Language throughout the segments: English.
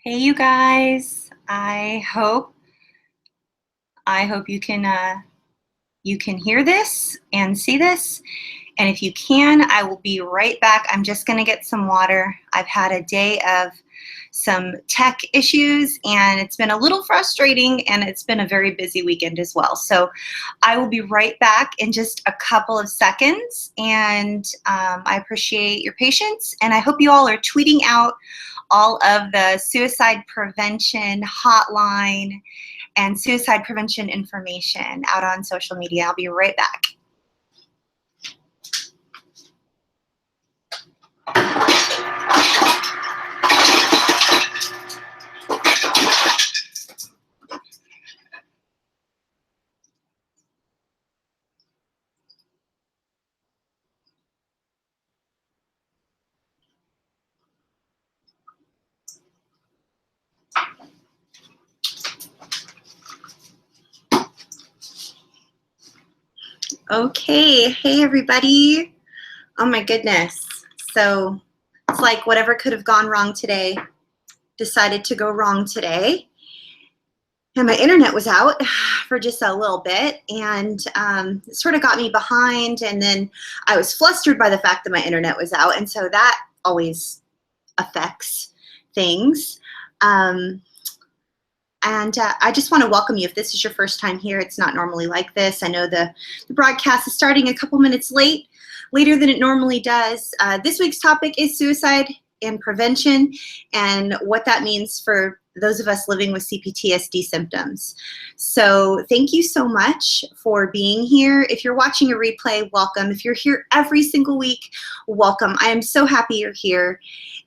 Hey, you guys. I hope you can hear this and see this. And if you can, I will be right back. I'm just going to get some water. I've had a day of some tech issues, and it's been a little frustrating, and it's been a very busy weekend as well. So I will be right back in just a couple of seconds, and I appreciate your patience, and I hope you all are tweeting out all of the suicide prevention hotline and suicide prevention information out on social media. I'll be right back. Okay, hey everybody. Oh my goodness. So it's like whatever could have gone wrong today decided to go wrong today. And my internet was out for just a little bit, and it sort of got me behind, and then I was flustered by the fact that my internet was out, and so that always affects things. And I just want to welcome you. If this is your first time here, it's not normally like this. I know the broadcast is starting a couple minutes later than it normally does. This week's topic is suicide and prevention, and what that means for those of us living with CPTSD symptoms. So thank you so much for being here. If you're watching a replay, welcome. If you're here every single week, welcome. I am so happy you're here.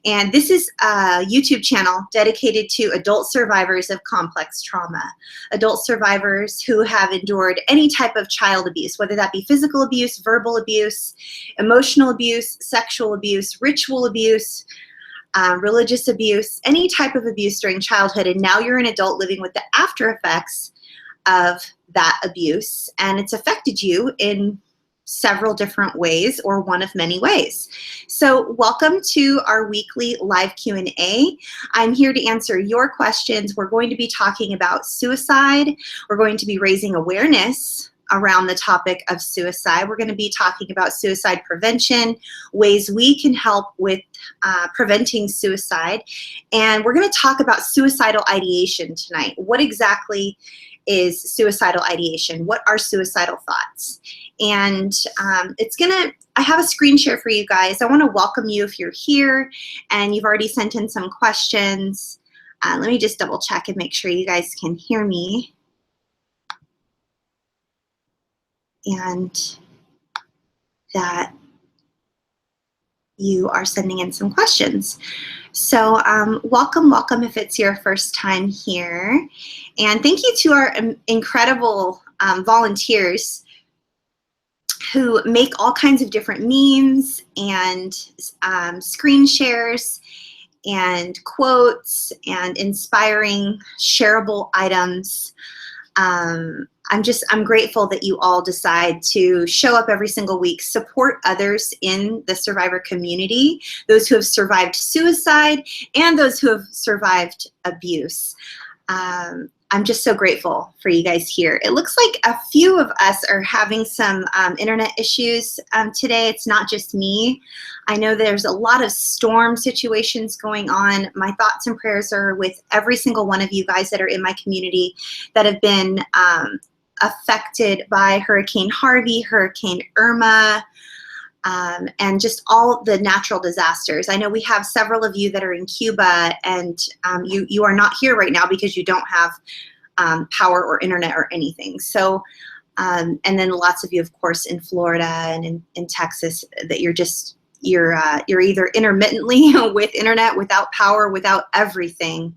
And this is a YouTube channel dedicated to adult survivors of complex trauma, adult survivors who have endured any type of child abuse, whether that be physical abuse, verbal abuse, emotional abuse, sexual abuse, ritual abuse, religious abuse, any type of abuse during childhood, and now you're an adult living with the after effects of that abuse, and it's affected you in several different ways or one of many ways. So welcome to our weekly live Q&A. I'm here to answer your questions. We're going to be talking about suicide. We're going to be raising awareness around the topic of suicide. We're going to be talking about suicide prevention, ways we can help with preventing suicide. And we're going to talk about suicidal ideation tonight. What exactly is suicidal ideation? What are suicidal thoughts? And I have a screen share for you guys. I want to welcome you if you're here and you've already sent in some questions. Let me just double check and make sure you guys can hear me. And that you are sending in some questions. So welcome if it's your first time here. And thank you to our incredible volunteers who make all kinds of different memes and screen shares and quotes and inspiring shareable items. I'm grateful that you all decide to show up every single week, support others in the survivor community, those who have survived suicide and those who have survived abuse. I'm just so grateful for you guys here. It looks like a few of us are having some internet issues today. It's not just me. I know there's a lot of storm situations going on. My thoughts and prayers are with every single one of you guys that are in my community that have been affected by Hurricane Harvey, Hurricane Irma, and just all the natural disasters. I know we have several of you that are in Cuba, and you are not here right now because you don't have power or internet or anything. So, and then lots of you, of course, in Florida and in Texas, that you're either intermittently with internet, without power, without everything.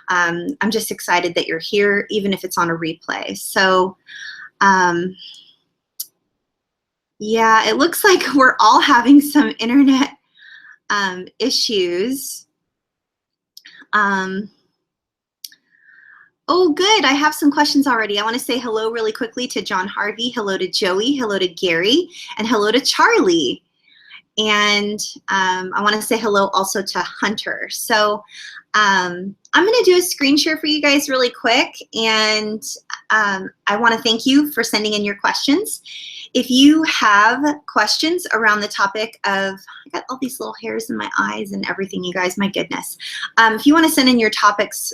I'm just excited that you're here, even if it's on a replay. So, yeah, it looks like we're all having some internet issues. Oh, good. I have some questions already. I want to say hello really quickly to John Harvey. Hello to Joey. Hello to Gary. And hello to Charlie. And I want to say hello also to Hunter. So I'm going to do a screen share for you guys really quick, and I want to thank you for sending in your questions. If you have questions around the topic of, I got all these little hairs in my eyes and everything, you guys, my goodness. If you want to send in your topics,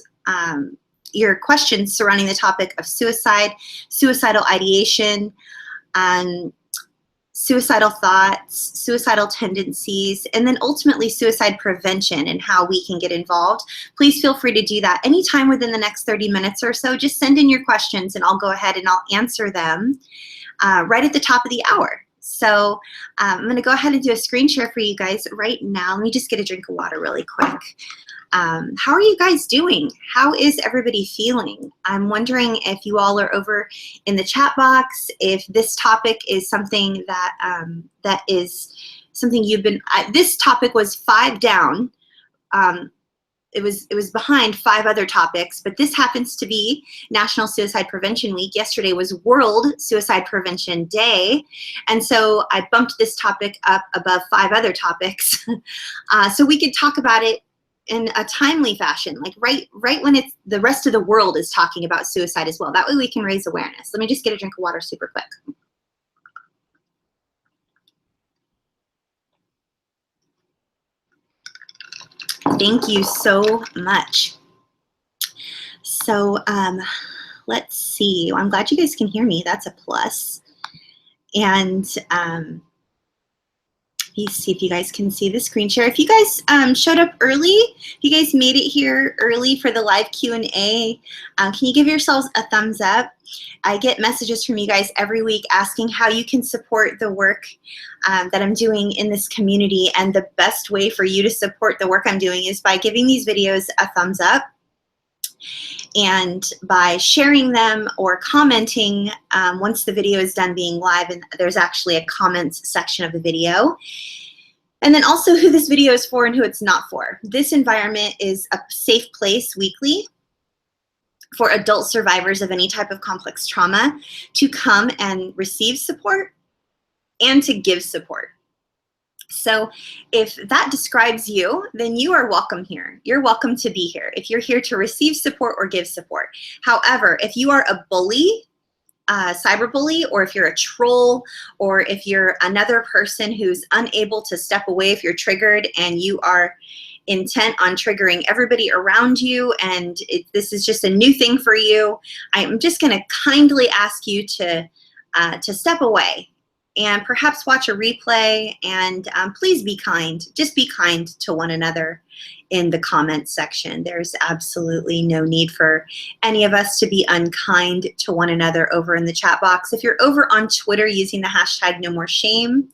your questions surrounding the topic of suicide, suicidal ideation, suicidal thoughts, suicidal tendencies, and then ultimately suicide prevention and how we can get involved, please feel free to do that anytime within the next 30 minutes or so. Just send in your questions and I'll go ahead and I'll answer them right at the top of the hour. So I'm going to go ahead and do a screen share for you guys right now. Let me just get a drink of water really quick. How are you guys doing? How is everybody feeling? I'm wondering if you all are over in the chat box, if this topic is something that that is something you've been, this topic was 5 down. It was behind 5 other topics, but this happens to be National Suicide Prevention Week. Yesterday was World Suicide Prevention Day, and so I bumped this topic up above 5 other topics so we could talk about it in a timely fashion, like right when it's the rest of the world is talking about suicide as well. That way we can raise awareness. Let me just get a drink of water super quick. Thank you so much. So let's see. I'm glad you guys can hear me. That's a plus. And let me see if you guys can see the screen share. If you guys showed up early, if you guys made it here early for the live Q&A, can you give yourselves a thumbs up? I get messages from you guys every week asking how you can support the work that I'm doing in this community, and the best way for you to support the work I'm doing is by giving these videos a thumbs up and by sharing them or commenting once the video is done being live, and there's actually a comments section of the video. And then also who this video is for and who it's not for. This environment is a safe place weekly for adult survivors of any type of complex trauma to come and receive support and to give support. So if that describes you, then you are welcome here. You're welcome to be here if you're here to receive support or give support. However, if you are a bully, cyberbully, or if you're a troll, or if you're another person who's unable to step away if you're triggered and you are intent on triggering everybody around you, and this is just a new thing for you, I'm just going to kindly ask you to step away and perhaps watch a replay, and please be kind. Just be kind to one another in the comments section. There's absolutely no need for any of us to be unkind to one another over in the chat box. If you're over on Twitter using the hashtag #NoMoreShame,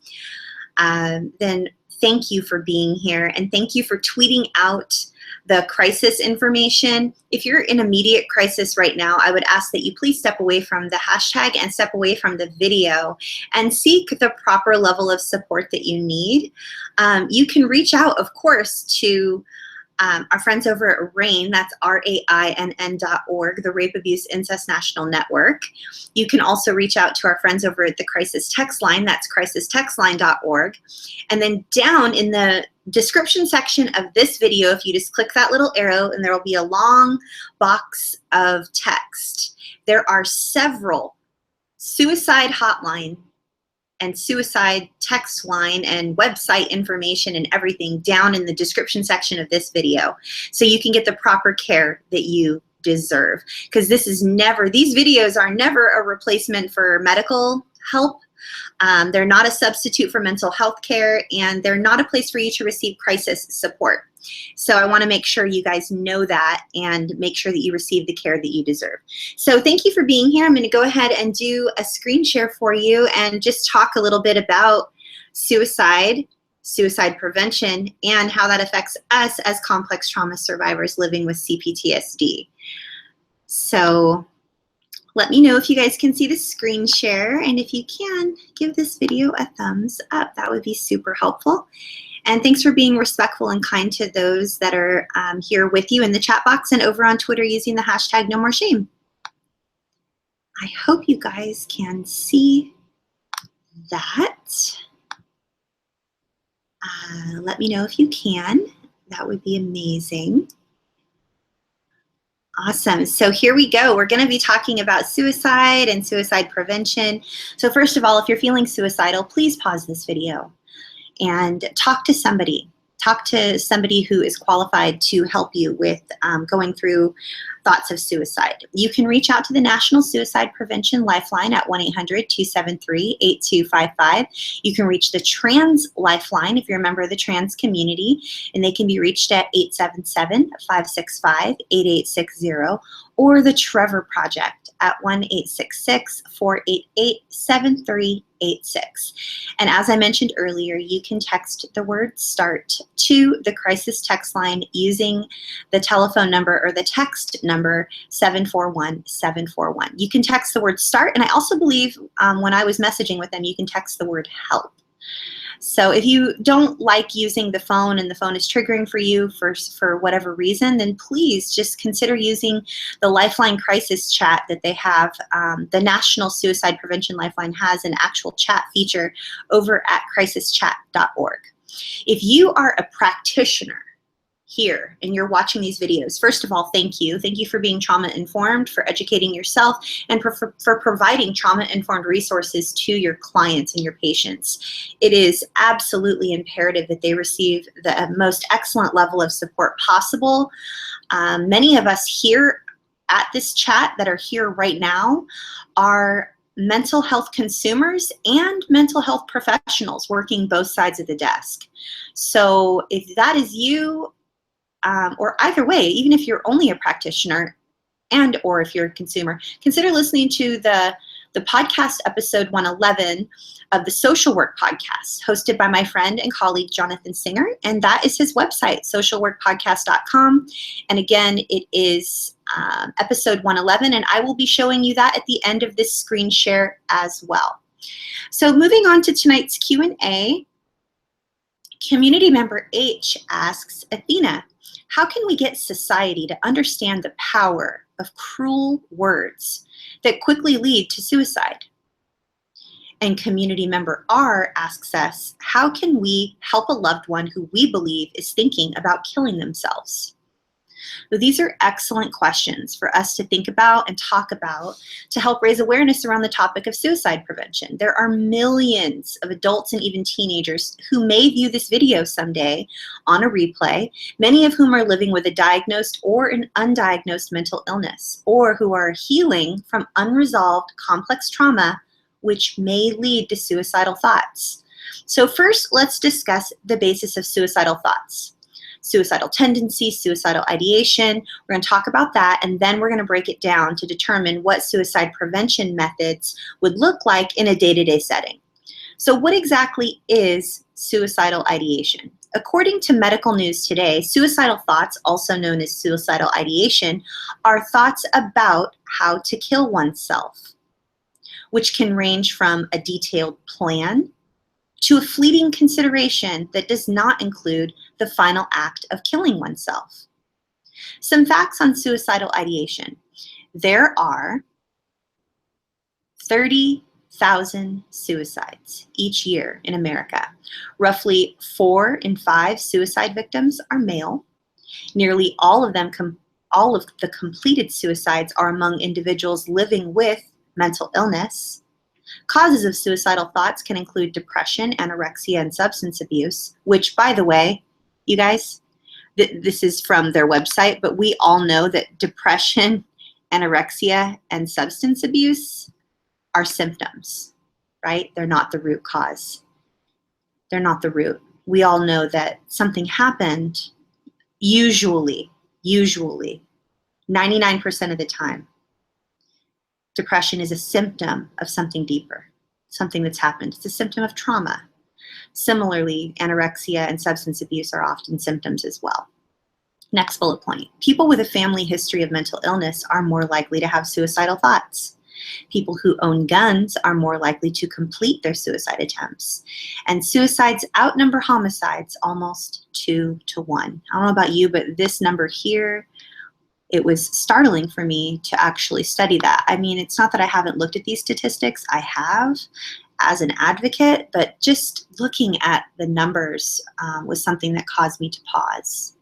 then thank you for being here, and thank you for tweeting out the crisis information. If you're in immediate crisis right now, I would ask that you please step away from the hashtag and step away from the video and seek the proper level of support that you need. You can reach out, of course, to our friends over at RAINN, that's RAINN.org, the Rape, Abuse, Incest National Network. You can also reach out to our friends over at the Crisis Text Line, that's crisistextline.org. And then down in the description section of this video, if you just click that little arrow, and there will be a long box of text. There are several suicide hotline and suicide text line and website information and everything down in the description section of this video, so you can get the proper care that you deserve. Because this is never, these videos are never a replacement for medical help. They're not a substitute for mental health care, and they're not a place for you to receive crisis support. So I want to make sure you guys know that and make sure that you receive the care that you deserve. So thank you for being here. I'm going to go ahead and do a screen share for you and just talk a little bit about suicide, suicide prevention, and how that affects us as complex trauma survivors living with CPTSD. So let me know if you guys can see the screen share, and if you can, give this video a thumbs up. That would be super helpful. And thanks for being respectful and kind to those that are here with you in the chat box and over on Twitter using the hashtag #NoMoreShame. I hope you guys can see that. Let me know if you can. That would be amazing. Awesome. So here we go. We're going to be talking about suicide and suicide prevention. So first of all, if you're feeling suicidal, please pause this video and talk to somebody. Talk to somebody who is qualified to help you with going through thoughts of suicide. You can reach out to the National Suicide Prevention Lifeline at 1-800-273-8255. You can reach the Trans Lifeline if you're a member of the trans community, and they can be reached at 877-565-8860, or the Trevor Project at 1-866-488-7386. And as I mentioned earlier, you can text the word START to the crisis text line using the telephone number or the text number 741-741. You can text the word START, and I also believe when I was messaging with them, you can text the word HELP. So if you don't like using the phone and the phone is triggering for you for whatever reason, then please just consider using the Lifeline crisis chat that they have. The National Suicide Prevention Lifeline has an actual chat feature over at crisischat.org. If you are a practitioner here and you're watching these videos, first of all, thank you. Thank you for being trauma informed, for educating yourself, and for providing trauma informed resources to your clients and your patients. It is absolutely imperative that they receive the most excellent level of support possible. Many of us here at this chat that are here right now are mental health consumers and mental health professionals working both sides of the desk. So if that is you, or either way, even if you're only a practitioner and or if you're a consumer, consider listening to the podcast episode 111 of the Social Work Podcast, hosted by my friend and colleague Jonathan Singer, and that is his website, socialworkpodcast.com. And again, it is episode 111, and I will be showing you that at the end of this screen share as well. So moving on to tonight's Q&A, community member H asks, Athena, how can we get society to understand the power of cruel words that quickly lead to suicide? And community member R asks us, how can we help a loved one who we believe is thinking about killing themselves? So these are excellent questions for us to think about and talk about to help raise awareness around the topic of suicide prevention. There are millions of adults and even teenagers who may view this video someday on a replay, many of whom are living with a diagnosed or an undiagnosed mental illness, or who are healing from unresolved complex trauma, which may lead to suicidal thoughts. So first, let's discuss the basis of suicidal thoughts. Suicidal tendency, suicidal ideation. We're going to talk about that, and then we're going to break it down to determine what suicide prevention methods would look like in a day-to-day setting. So what exactly is suicidal ideation? According to Medical News Today, suicidal thoughts, also known as suicidal ideation, are thoughts about how to kill oneself, which can range from a detailed plan to a fleeting consideration that does not include the final act of killing oneself. Some facts on suicidal ideation. There are 30,000 suicides each year in America. Roughly 4 in 5 suicide victims are male. Nearly all of the completed suicides are among individuals living with mental illness. Causes of suicidal thoughts can include depression, anorexia, and substance abuse, which, by the way, you guys, this is from their website, but we all know that depression, anorexia, and substance abuse are symptoms, right? They're not the root cause. They're not the root. We all know that something happened, usually, 99% of the time. Depression is a symptom of something deeper, something that's happened. It's a symptom of trauma. Similarly, anorexia and substance abuse are often symptoms as well. Next bullet point. People with a family history of mental illness are more likely to have suicidal thoughts. People who own guns are more likely to complete their suicide attempts. And suicides outnumber homicides almost 2 to 1. I don't know about you, but this number here, it was startling for me to actually study that. I mean, it's not that I haven't looked at these statistics. I have, as an advocate, but just looking at the numbers was something that caused me to pause.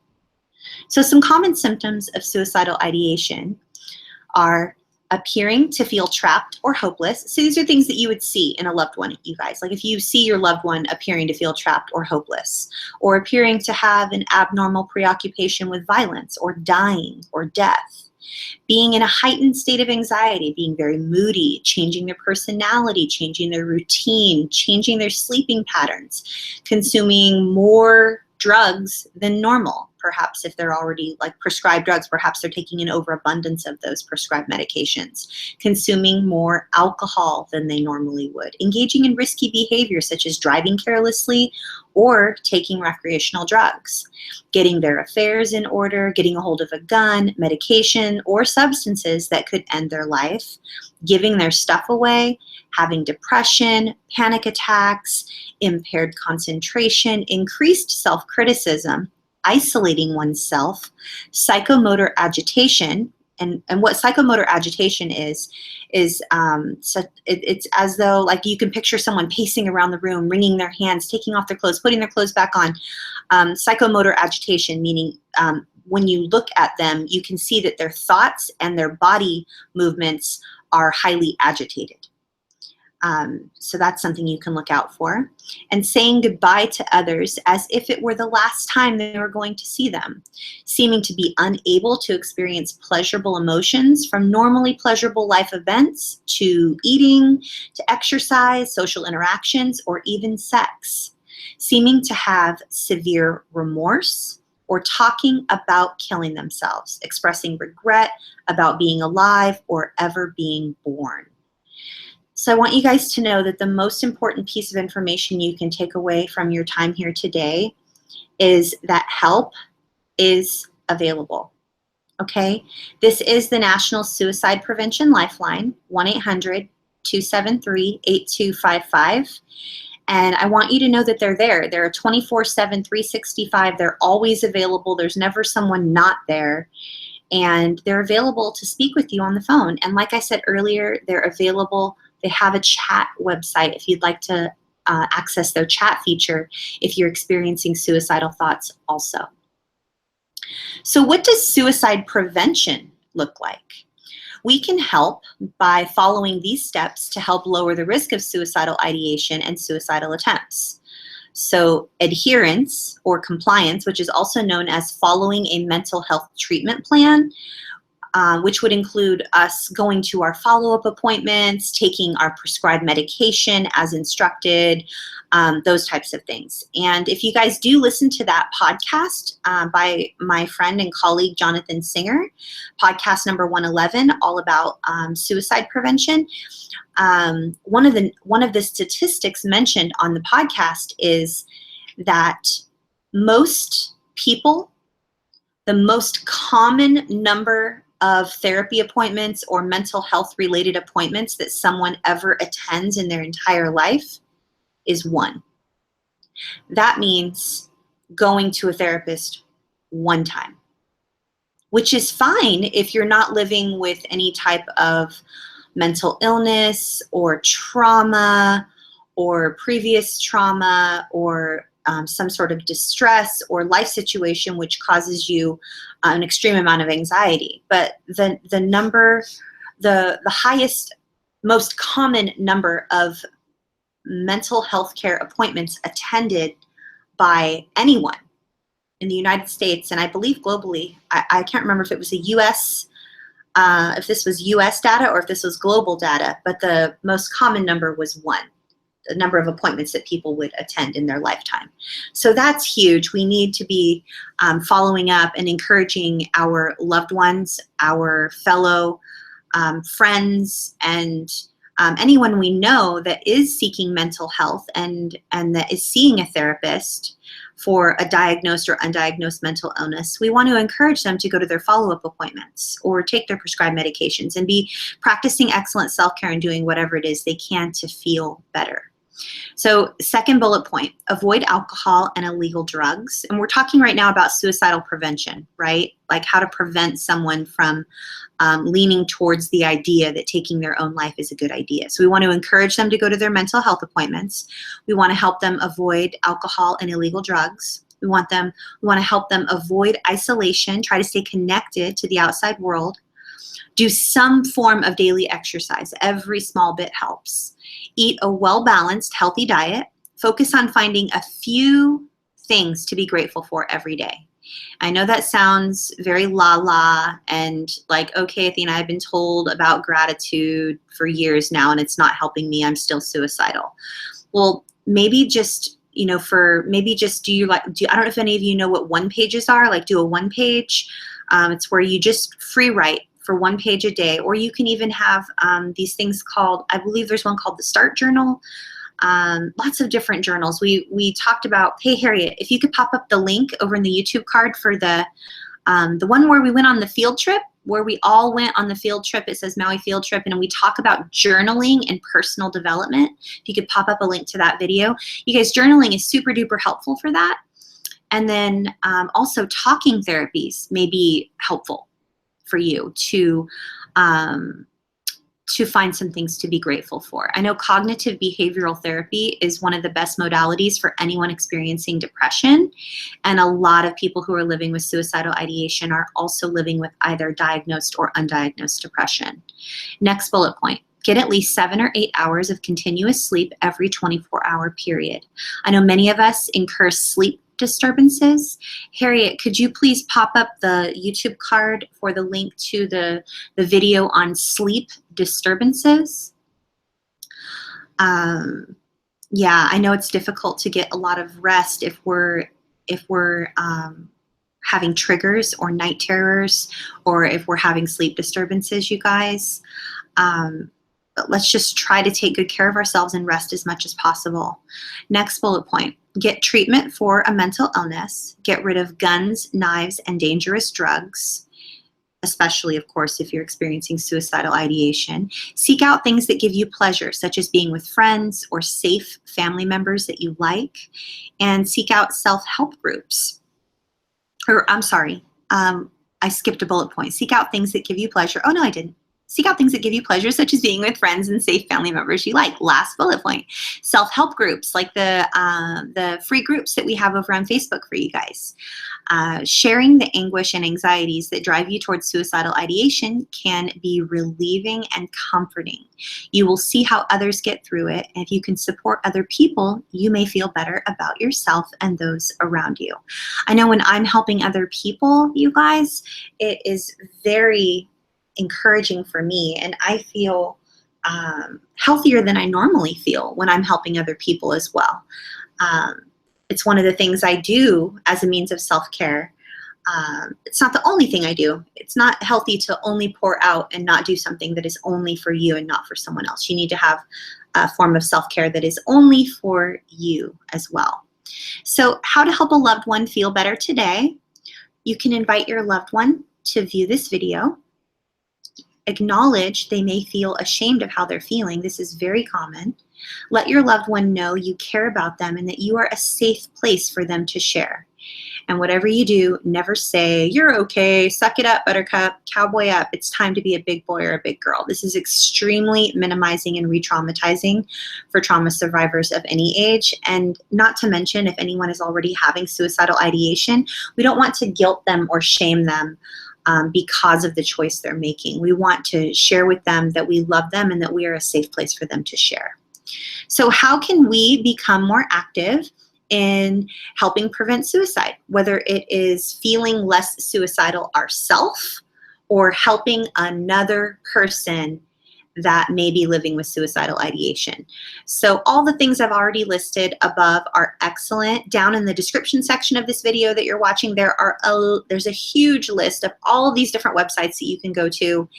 So some common symptoms of suicidal ideation are appearing to feel trapped or hopeless. So these are things that you would see in a loved one, you guys. Like if you see your loved one appearing to feel trapped or hopeless, or appearing to have an abnormal preoccupation with violence or dying or death, being in a heightened state of anxiety, being very moody, changing their personality, changing their routine, changing their sleeping patterns, consuming more drugs than normal. Perhaps if they're already like prescribed drugs, perhaps they're taking an overabundance of those prescribed medications, consuming more alcohol than they normally would, engaging in risky behavior such as driving carelessly or taking recreational drugs, getting their affairs in order, getting a hold of a gun, medication, or substances that could end their life, giving their stuff away, having depression, panic attacks, impaired concentration, increased self-criticism, isolating oneself, psychomotor agitation. And what psychomotor agitation is so it's as though like you can picture someone pacing around the room, wringing their hands, taking off their clothes, putting their clothes back on. Psychomotor agitation, meaning when you look at them, you can see that their thoughts and their body movements are highly agitated. So that's something you can look out for. And saying goodbye to others as if it were the last time they were going to see them. Seeming to be unable to experience pleasurable emotions from normally pleasurable life events to eating, to exercise, social interactions, or even sex. Seeming to have severe remorse or talking about killing themselves, expressing regret about being alive or ever being born. So I want you guys to know that the most important piece of information you can take away from your time here today is that help is available, okay? This is the National Suicide Prevention Lifeline, 1-800-273-8255. And I want you to know that they're there. They're 24/7, 365. They're always available. There's never someone not there. And they're available to speak with you on the phone. And like I said earlier, they're available. They have a chat website if you'd like to access their chat feature if you're experiencing suicidal thoughts also. So what does suicide prevention look like? We can help by following these steps to help lower the risk of suicidal ideation and suicidal attempts. So adherence or compliance, which is also known as following a mental health treatment plan, which would include us going to our follow-up appointments, taking our prescribed medication as instructed, those types of things. And if you guys do listen to that podcast by my friend and colleague Jonathan Singer, podcast number 111, all about suicide prevention, one of the statistics mentioned on the podcast is that most people, the most common number of therapy appointments or mental health related appointments that someone ever attends in their entire life is 1. That means going to a therapist 1 time, which is fine if you're not living with any type of mental illness or trauma or previous trauma or some sort of distress or life situation which causes you an extreme amount of anxiety. But the highest, most common number of mental health care appointments attended by anyone in the United States, and I believe globally, I can't remember if it was a US, if this was US data or if this was global data, but the most common number was 1. The number of appointments that people would attend in their lifetime. So that's huge. We need to be following up and encouraging our loved ones, our fellow friends, and anyone we know that is seeking mental health and that is seeing a therapist for a diagnosed or undiagnosed mental illness. We want to encourage them to go to their follow-up appointments or take their prescribed medications and be practicing excellent self-care and doing whatever it is they can to feel better. So second bullet point, avoid alcohol and illegal drugs. And we're talking right now about suicidal prevention, right? Like how to prevent someone from leaning towards the idea that taking their own life is a good idea. So we want to encourage them to go to their mental health appointments. We want to help them avoid alcohol and illegal drugs. We want to help them avoid isolation, try to stay connected to the outside world. Do some form of daily exercise. Every small bit helps. Eat a well-balanced, healthy diet. Focus on finding a few things to be grateful for every day. I know that sounds very la-la and like, okay, Athena, I've been told about gratitude for years now and it's not helping me. I'm still suicidal. Well, maybe just, I don't know if any of you know what one pages are, like do a one page. It's where you just free write for 1 page a day, or you can even have these things called, I believe there's one called the Start Journal. Lots of different journals. We talked about, hey Harriet, if you could pop up the link over in the YouTube card for the one where we went on the field trip, where we all went on the field trip. It says Maui Field Trip, and we talk about journaling and personal development. If you could pop up a link to that video. You guys, journaling is super duper helpful for that. And then also talking therapies may be helpful for you to find some things to be grateful for. I know cognitive behavioral therapy is one of the best modalities for anyone experiencing depression. And a lot of people who are living with suicidal ideation are also living with either diagnosed or undiagnosed depression. Next bullet point. Get at least 7 or 8 hours of continuous sleep every 24-hour period. I know many of us incur sleep disturbances. Harriet, could you please pop up the YouTube card for the link to the video on sleep disturbances? Yeah, I know it's difficult to get a lot of rest if we're having triggers or night terrors, or if we're having sleep disturbances, you guys. But let's just try to take good care of ourselves and rest as much as possible. Next bullet point. Get treatment for a mental illness. Get rid of guns, knives, and dangerous drugs, especially, of course, if you're experiencing suicidal ideation. Seek out things that give you pleasure, such as being with friends or safe family members that you like. And seek out self-help groups. Or, I'm sorry, I skipped a bullet point. Seek out things that give you pleasure. Oh, no, I didn't. Seek out things that give you pleasure, such as being with friends and safe family members you like. Last bullet point. Self-help groups, like the free groups that we have over on Facebook for you guys. Sharing the anguish and anxieties that drive you towards suicidal ideation can be relieving and comforting. You will see how others get through it, and if you can support other people, you may feel better about yourself and those around you. I know when I'm helping other people, you guys, it is very encouraging for me, and I feel healthier than I normally feel when I'm helping other people as well. It's one of the things I do as a means of self-care. It's not the only thing I do. It's not healthy to only pour out and not do something that is only for you and not for someone else. You need to have a form of self-care that is only for you as well. So how to help a loved one feel better today? You can invite your loved one to view this video. Acknowledge they may feel ashamed of how they're feeling. This is very common. Let your loved one know you care about them and that you are a safe place for them to share. And whatever you do, never say, "You're okay, suck it up, buttercup, cowboy up, it's time to be a big boy or a big girl." This is extremely minimizing and re-traumatizing for trauma survivors of any age. And not to mention, if anyone is already having suicidal ideation, we don't want to guilt them or shame them because of the choice they're making. We want to share with them that we love them and that we are a safe place for them to share. So how can we become more active in helping prevent suicide, whether it is feeling less suicidal ourselves or helping another person that may be living with suicidal ideation? So all the things I've already listed above are excellent. Down in the description section of this video that you're watching, there's a huge list of all of these different websites that you can go to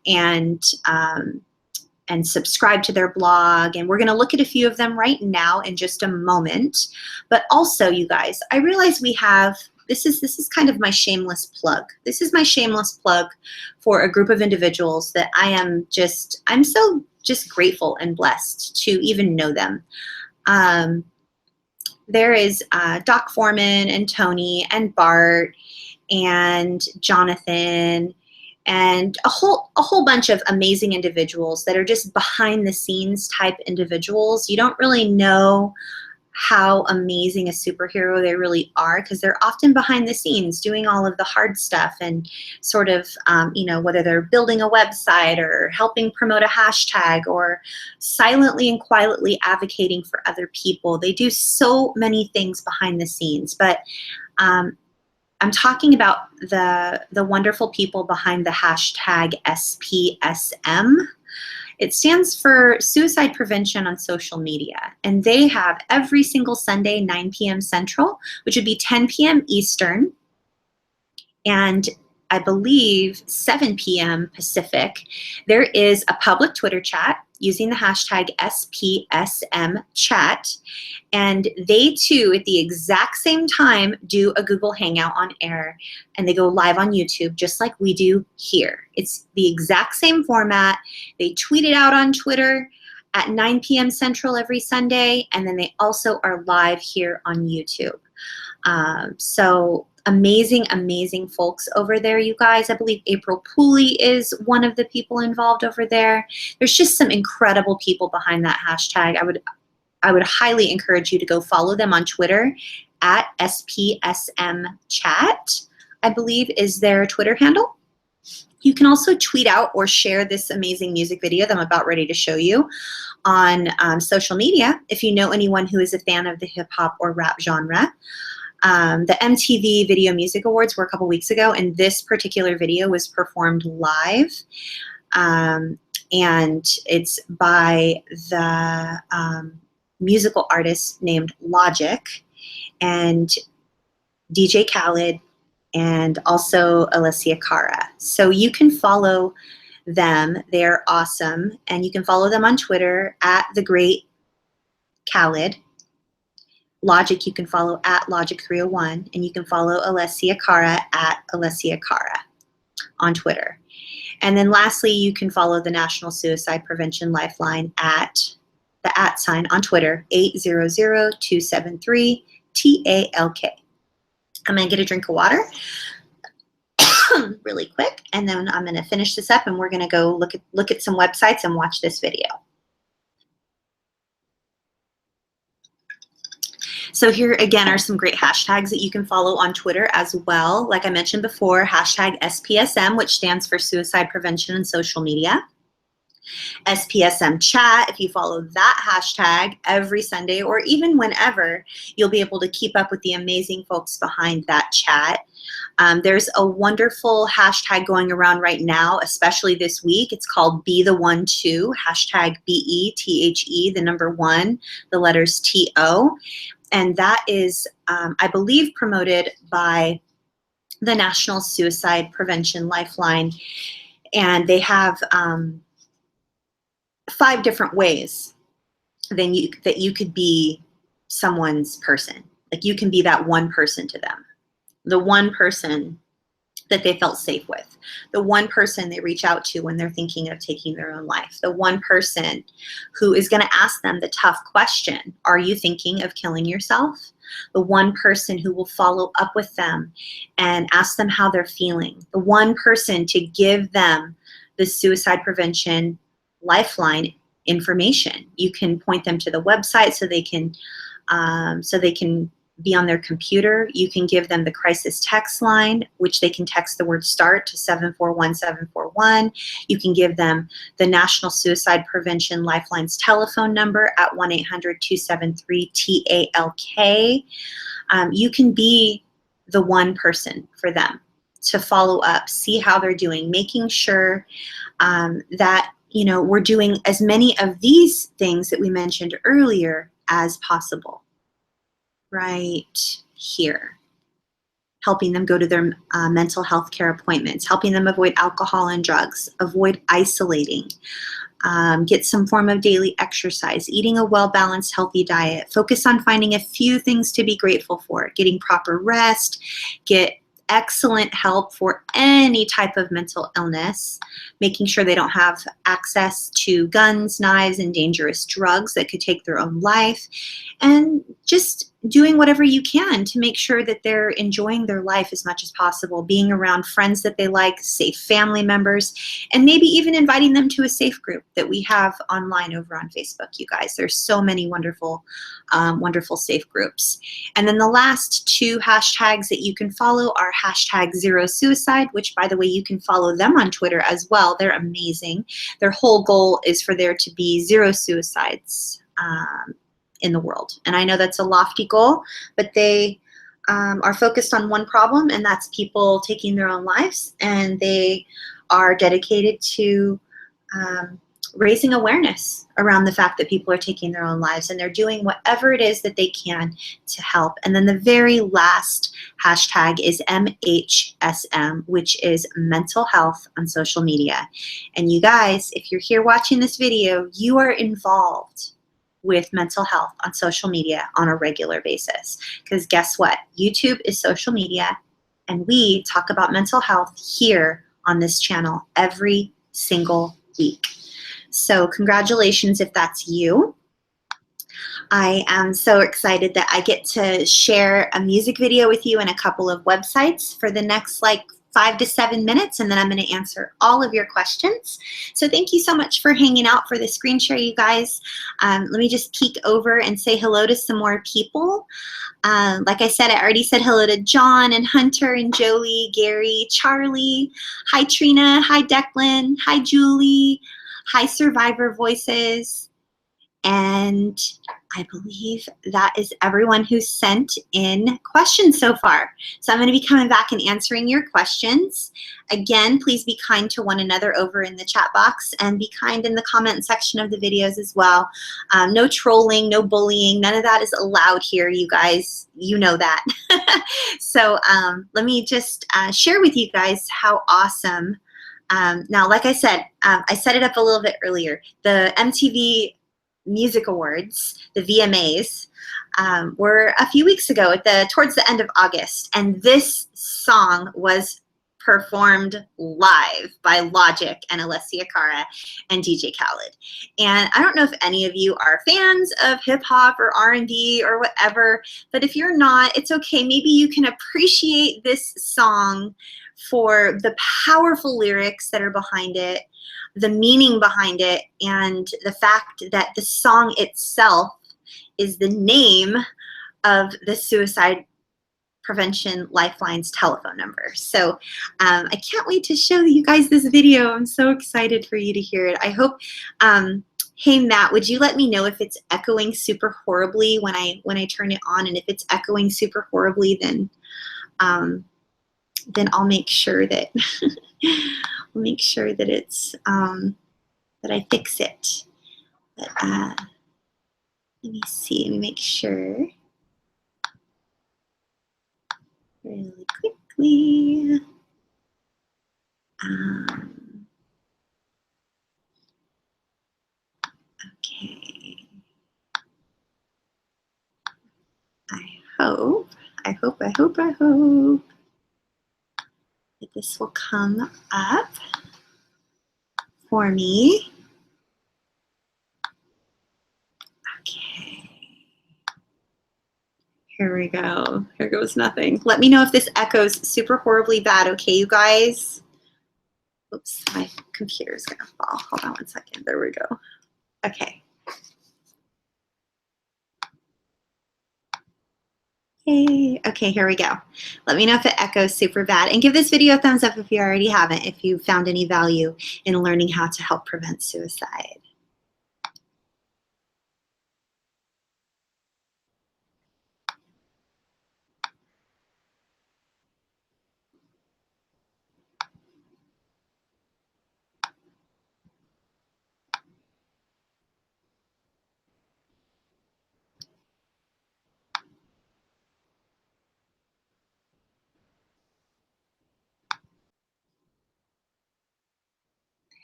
and subscribe to their blog. And we're going to look at a few of them right now in just a moment. But also, you guys, I realize we have, this is kind of my shameless plug. This is my shameless plug for a group of individuals that I'm so just grateful and blessed to even know them. There is Doc Foreman and Tony and Bart and Jonathan and a whole bunch of amazing individuals that are just behind the scenes type individuals. You don't really know how amazing a superhero they really are because they're often behind the scenes doing all of the hard stuff and sort of, you know, whether they're building a website or helping promote a hashtag or silently and quietly advocating for other people. They do so many things behind the scenes, but I'm talking about the wonderful people behind the hashtag SPSM. It stands for Suicide Prevention on Social Media, and they have every single Sunday, 9 p.m. Central, which would be 10 p.m. Eastern, and I believe 7 p.m. Pacific. There is a public Twitter chat using the hashtag SPSM chat, and they too, at the exact same time, do a Google Hangout on air, and they go live on YouTube just like we do here. It's the exact same format. They tweet it out on Twitter at 9 p.m. Central every Sunday, and then they also are live here on YouTube. So amazing, amazing folks over there, you guys. I believe April Pooley is one of the people involved over there. There's just some incredible people behind that hashtag. I would highly encourage you to go follow them on Twitter at SPSM Chat, I believe is their Twitter handle. You can also tweet out or share this amazing music video that I'm about ready to show you on social media if you know anyone who is a fan of the hip hop or rap genre. The MTV Video Music Awards were a couple weeks ago, and this particular video was performed live. And it's by the musical artist named Logic and DJ Khaled and also Alessia Cara. So you can follow them. They're awesome. And you can follow them on Twitter at The Great Khaled. Logic you can follow at Logic301, and you can follow Alessia Cara at Alessia Cara on Twitter. And then lastly, you can follow the National Suicide Prevention Lifeline at the @ on Twitter, 800-273-TALK. I'm going to get a drink of water really quick, and then I'm going to finish this up, and we're going to go look at some websites and watch this video. So here again are some great hashtags that you can follow on Twitter as well. Like I mentioned before, hashtag SPSM, which stands for Suicide Prevention and Social Media. SPSM Chat, if you follow that hashtag every Sunday or even whenever, you'll be able to keep up with the amazing folks behind that chat. There's a wonderful hashtag going around right now, especially this week. It's called Be the One Too, hashtag BETHE, the number 1, the letters TO. And that is, I believe, promoted by the National Suicide Prevention Lifeline. And they have 5 different ways that you could be someone's person. Like you can be that one person to them. The one person that they felt safe with. The one person they reach out to when they're thinking of taking their own life. The one person who is going to ask them the tough question, are you thinking of killing yourself? The one person who will follow up with them and ask them how they're feeling. The one person to give them the suicide prevention lifeline information. You can point them to the website so they can be on their computer. You can give them the crisis text line, which they can text the word START to 741-741. You can give them the National Suicide Prevention Lifeline's telephone number at 1-800-273-TALK. You can be the one person for them to follow up, see how they're doing, making sure that we're doing as many of these things that we mentioned earlier as possible. Right here, helping them go to their mental health care appointments, helping them avoid alcohol and drugs, avoid isolating, get some form of daily exercise, eating a well-balanced, healthy diet, focus on finding a few things to be grateful for, getting proper rest, get excellent help for any type of mental illness, making sure they don't have access to guns, knives, and dangerous drugs that could take their own life, and just doing whatever you can to make sure that they're enjoying their life as much as possible, being around friends that they like, safe family members, and maybe even inviting them to a safe group that we have online over on Facebook, you guys. There's so many wonderful, wonderful safe groups. And then the last two hashtags that you can follow are hashtag Zero Suicide, which, by the way, you can follow them on Twitter as well. They're amazing. Their whole goal is for there to be zero suicides in the world. And I know that's a lofty goal, but they are focused on one problem, and that's people taking their own lives. And they are dedicated to raising awareness around the fact that people are taking their own lives, and they're doing whatever it is that they can to help. And then the very last hashtag is MHSM, which is mental health on social media. And you guys, if you're here watching this video, you are involved with mental health on social media on a regular basis. Because guess what? YouTube is social media, and we talk about mental health here on this channel every single week. So congratulations if that's you. I am so excited that I get to share a music video with you and a couple of websites for the next 5 to 7 minutes, and then I'm going to answer all of your questions. So thank you so much for hanging out for the screen share, you guys. Let me just peek over and say hello to some more people. Like I said, I already said hello to John and Hunter and Joey, Gary, Charlie. Hi, Trina. Hi, Declan. Hi, Julie. Hi, Survivor Voices. And I believe that is everyone who sent in questions so far. So I'm going to be coming back and answering your questions. Again, please be kind to one another over in the chat box, and be kind in the comment section of the videos as well. No trolling, no bullying, none of that is allowed here, you guys. You know that. So let me just share with you guys how awesome. Now, like I said, I set it up a little bit earlier. The MTV Music Awards, the VMAs, were a few weeks ago towards the end of August, and this song was performed live by Logic and Alessia Cara and DJ Khaled. And I don't know if any of you are fans of hip hop or R&B or whatever, but if you're not, it's okay. Maybe you can appreciate this song for the powerful lyrics that are behind it, the meaning behind it, and the fact that the song itself is the name of the Suicide Prevention Lifeline's telephone number. So I can't wait to show you guys this video. I'm so excited for you to hear it. I hope, hey Matt, would you let me know if it's echoing super horribly when I turn it on? And if it's echoing super horribly, then I'll make sure that I'll make sure that it's that I fix it. But let me see. Let me make sure really quickly. Okay. I hope that this will come up for me. Okay. Here we go. Here goes nothing. Let me know if this echoes super horribly bad, okay, you guys? Oops, my computer's gonna fall. Hold on one second. There we go. Okay. Yay. Okay, here we go. Let me know if it echoes super bad. And give this video a thumbs up if you already haven't, if you found any value in learning how to help prevent suicide.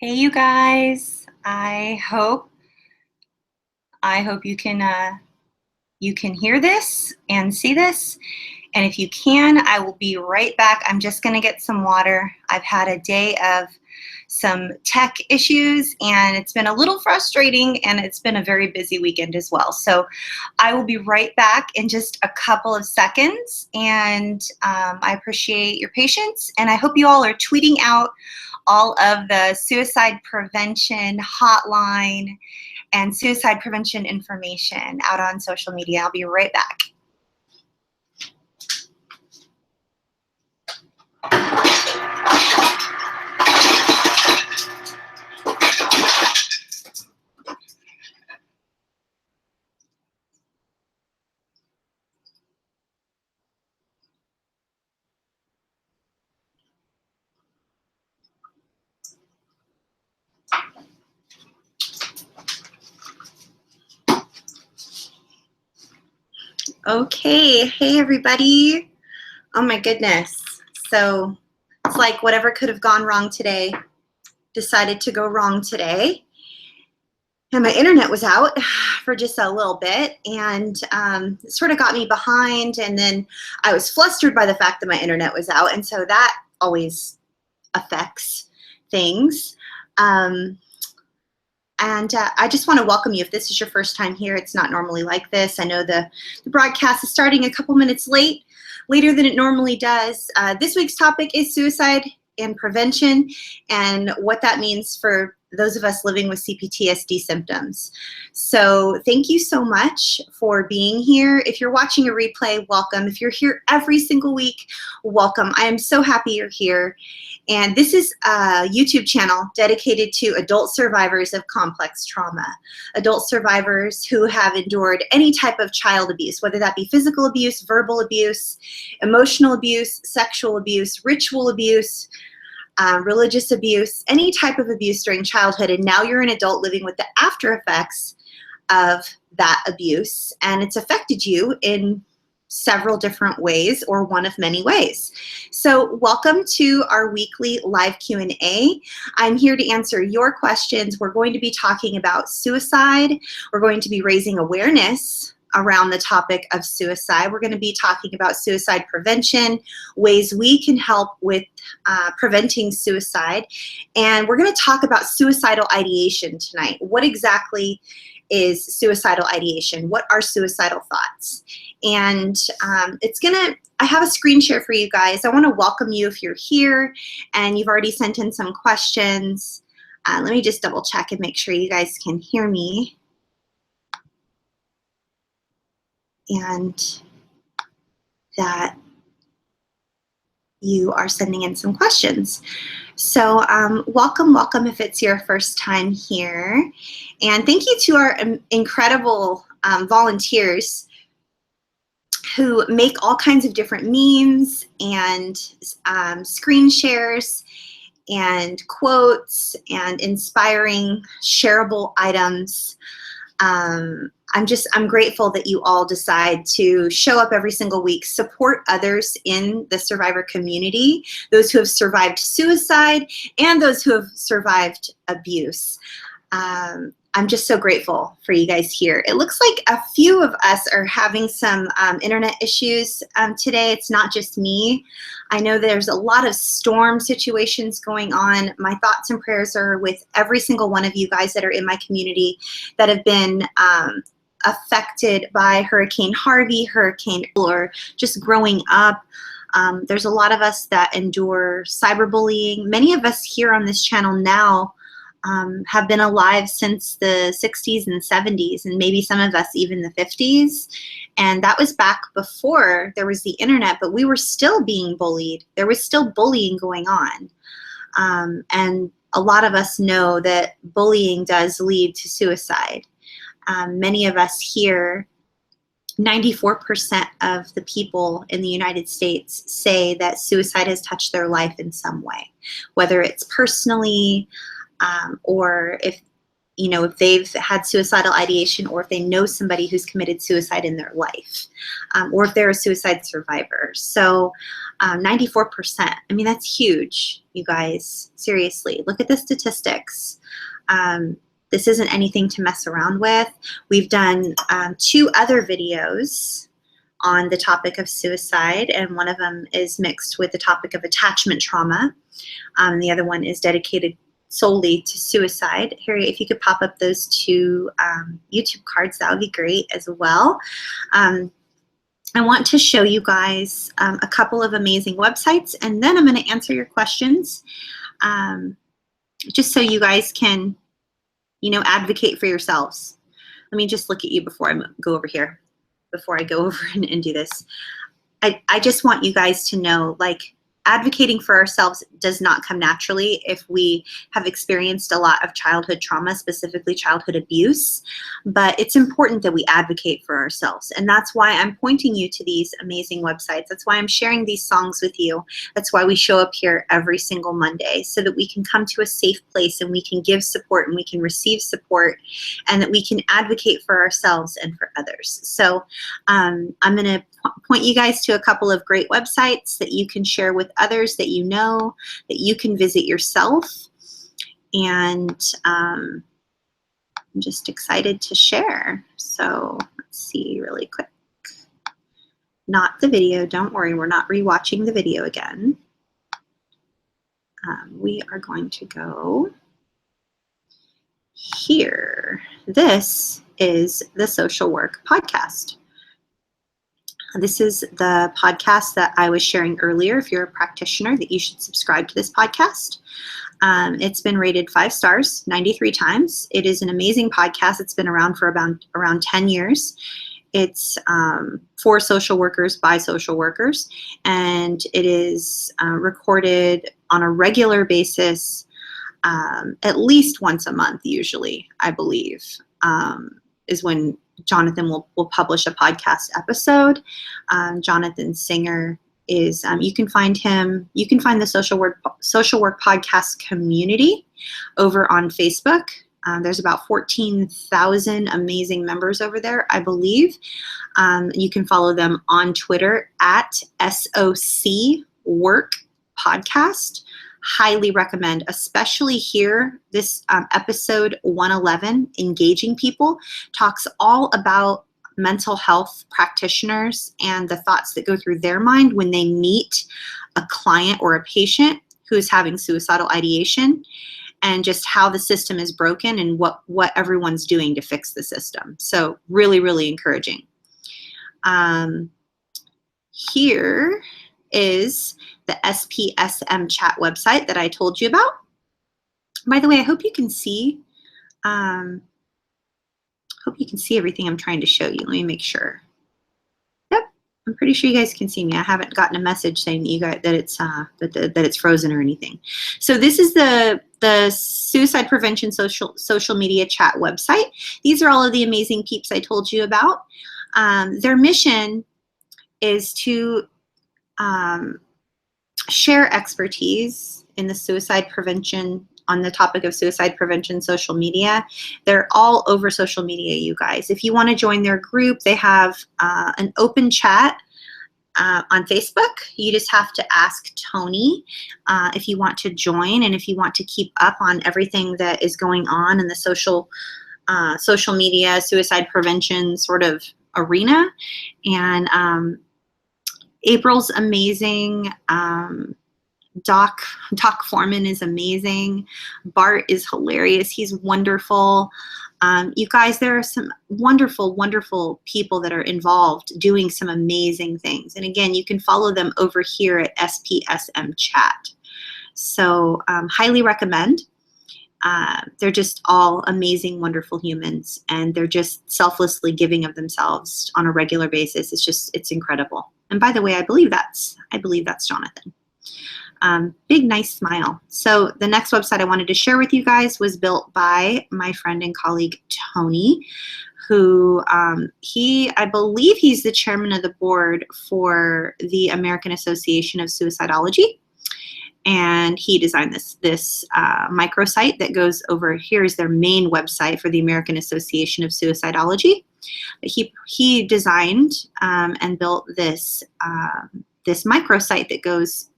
Hey, you guys. I hope you can hear this and see this. And if you can, I will be right back. I'm just going to get some water. I've had a day of some tech issues, and it's been a little frustrating, and it's been a very busy weekend as well. So I will be right back in just a couple of seconds, and I appreciate your patience, and I hope you all are tweeting out all of the suicide prevention hotline and suicide prevention information out on social media. I'll be right back. Okay, hey everybody. Oh my goodness. So it's like whatever could have gone wrong today decided to go wrong today. And my internet was out for just a little bit, and it sort of got me behind, and then I was flustered by the fact that my internet was out, and so that always affects things. I just want to welcome you. If this is your first time here, it's not normally like this. I know the broadcast is starting a couple minutes later than it normally does. This week's topic is suicide and prevention, and what that means for those of us living with CPTSD symptoms. So thank you so much for being here. If you're watching a replay, welcome. If you're here every single week, welcome. I am so happy you're here. And this is a YouTube channel dedicated to adult survivors of complex trauma, adult survivors who have endured any type of child abuse, whether that be physical abuse, verbal abuse, emotional abuse, sexual abuse, ritual abuse, religious abuse, any type of abuse during childhood, and now you're an adult living with the after effects of that abuse, and it's affected you in several different ways or one of many ways. So welcome to our weekly live Q&A. I'm here to answer your questions. We're going to be talking about suicide. We're going to be raising awareness around the topic of suicide. We're going to be talking about suicide prevention, ways we can help with preventing suicide, and we're going to talk about suicidal ideation tonight. What exactly is suicidal ideation? What are suicidal thoughts? And I have a screen share for you guys. I want to welcome you if you're here and you've already sent in some questions. Let me just double check and make sure you guys can hear me. And that you are sending in some questions. So welcome if it's your first time here. And thank you to our incredible volunteers who make all kinds of different memes and screen shares and quotes and inspiring shareable items. I'm grateful that you all decide to show up every single week, support others in the survivor community, those who have survived suicide and those who have survived abuse. I'm just so grateful for you guys here. It looks like a few of us are having some internet issues today. It's not just me. I know there's a lot of storm situations going on. My thoughts and prayers are with every single one of you guys that are in my community that have been affected by Hurricane Harvey, or just growing up. There's a lot of us that endure cyberbullying. Many of us here on this channel now have been alive since the 60s and 70s, and maybe some of us even the 50s. And that was back before there was the internet, but we were still being bullied. There was still bullying going on. And a lot of us know that bullying does lead to suicide. Many of us here, 94% of the people in the United States say that suicide has touched their life in some way, whether it's personally, or if they've had suicidal ideation, or if they know somebody who's committed suicide in their life, or if they're a suicide survivor. So 94%, I mean, that's huge, you guys, seriously. Look at the statistics. This isn't anything to mess around with. We've done 2 other videos on the topic of suicide, and one of them is mixed with the topic of attachment trauma. The other one is dedicated solely to suicide. Harriet, if you could pop up those two YouTube cards, that would be great as well. I want to show you guys a couple of amazing websites, and then I'm going to answer your questions, just so you guys can, advocate for yourselves. Let me just look at you before I go over here, before I go over and do this. I just want you guys to know, like, advocating for ourselves does not come naturally if we have experienced a lot of childhood trauma, specifically childhood abuse, but it's important that we advocate for ourselves. And that's why I'm pointing you to these amazing websites. That's why I'm sharing these songs with you. That's why we show up here every single Monday, so that we can come to a safe place and we can give support and we can receive support, and that we can advocate for ourselves and for others. So I'm going to point you guys to a couple of great websites that you can share with others, that that you can visit yourself. And I'm just excited to share. So let's see really quick. Not the video, don't worry, we're not rewatching the video again. We are going to go here. This is the Social Work Podcast. This is the podcast that I was sharing earlier. If you're a practitioner, that you should subscribe to this podcast. It's been rated 5 stars 93 times. It is an amazing podcast. It's been around for around 10 years. It's for social workers by social workers, and it is recorded on a regular basis, at least once a month, usually, I believe, is when Jonathan will publish a podcast episode. Jonathan Singer is, you can find the Social Work Podcast community over on Facebook. There's about 14,000 amazing members over there, I believe. You can follow them on Twitter at SOC Work Podcast. Highly recommend, especially here, this episode 111, Engaging People, talks all about mental health practitioners and the thoughts that go through their mind when they meet a client or a patient who's having suicidal ideation, and just how the system is broken and what everyone's doing to fix the system. So really, really encouraging. Here is the SPSM chat website that I told you about. By the way, I hope you can see everything I'm trying to show you. Let me make sure. Yep, I'm pretty sure you guys can see me. I haven't gotten a message saying that you guys that it's frozen or anything. So this is the suicide prevention social media chat website. These are all of the amazing peeps I told you about. Their mission is to share expertise in the suicide prevention, on the topic of suicide prevention social media. They're all over social media, you guys. If you want to join their group, they have an open chat on Facebook. You just have to ask Tony if you want to join, and if you want to keep up on everything that is going on in the social media suicide prevention sort of arena. And April's amazing. Doc Foreman is amazing. Bart is hilarious. He's wonderful. You guys, there are some wonderful, wonderful people that are involved doing some amazing things. And again, you can follow them over here at SPSM Chat. So highly recommend. They're just all amazing, wonderful humans, and they're just selflessly giving of themselves on a regular basis. It's incredible. And by the way, I believe that's Jonathan. Big, nice smile. So the next website I wanted to share with you guys was built by my friend and colleague, Tony, who I believe he's the chairman of the board for the American Association of Suicidology. And he designed this microsite that goes over. Here's their main website for the American Association of Suicidology. He designed and built this microsite that goes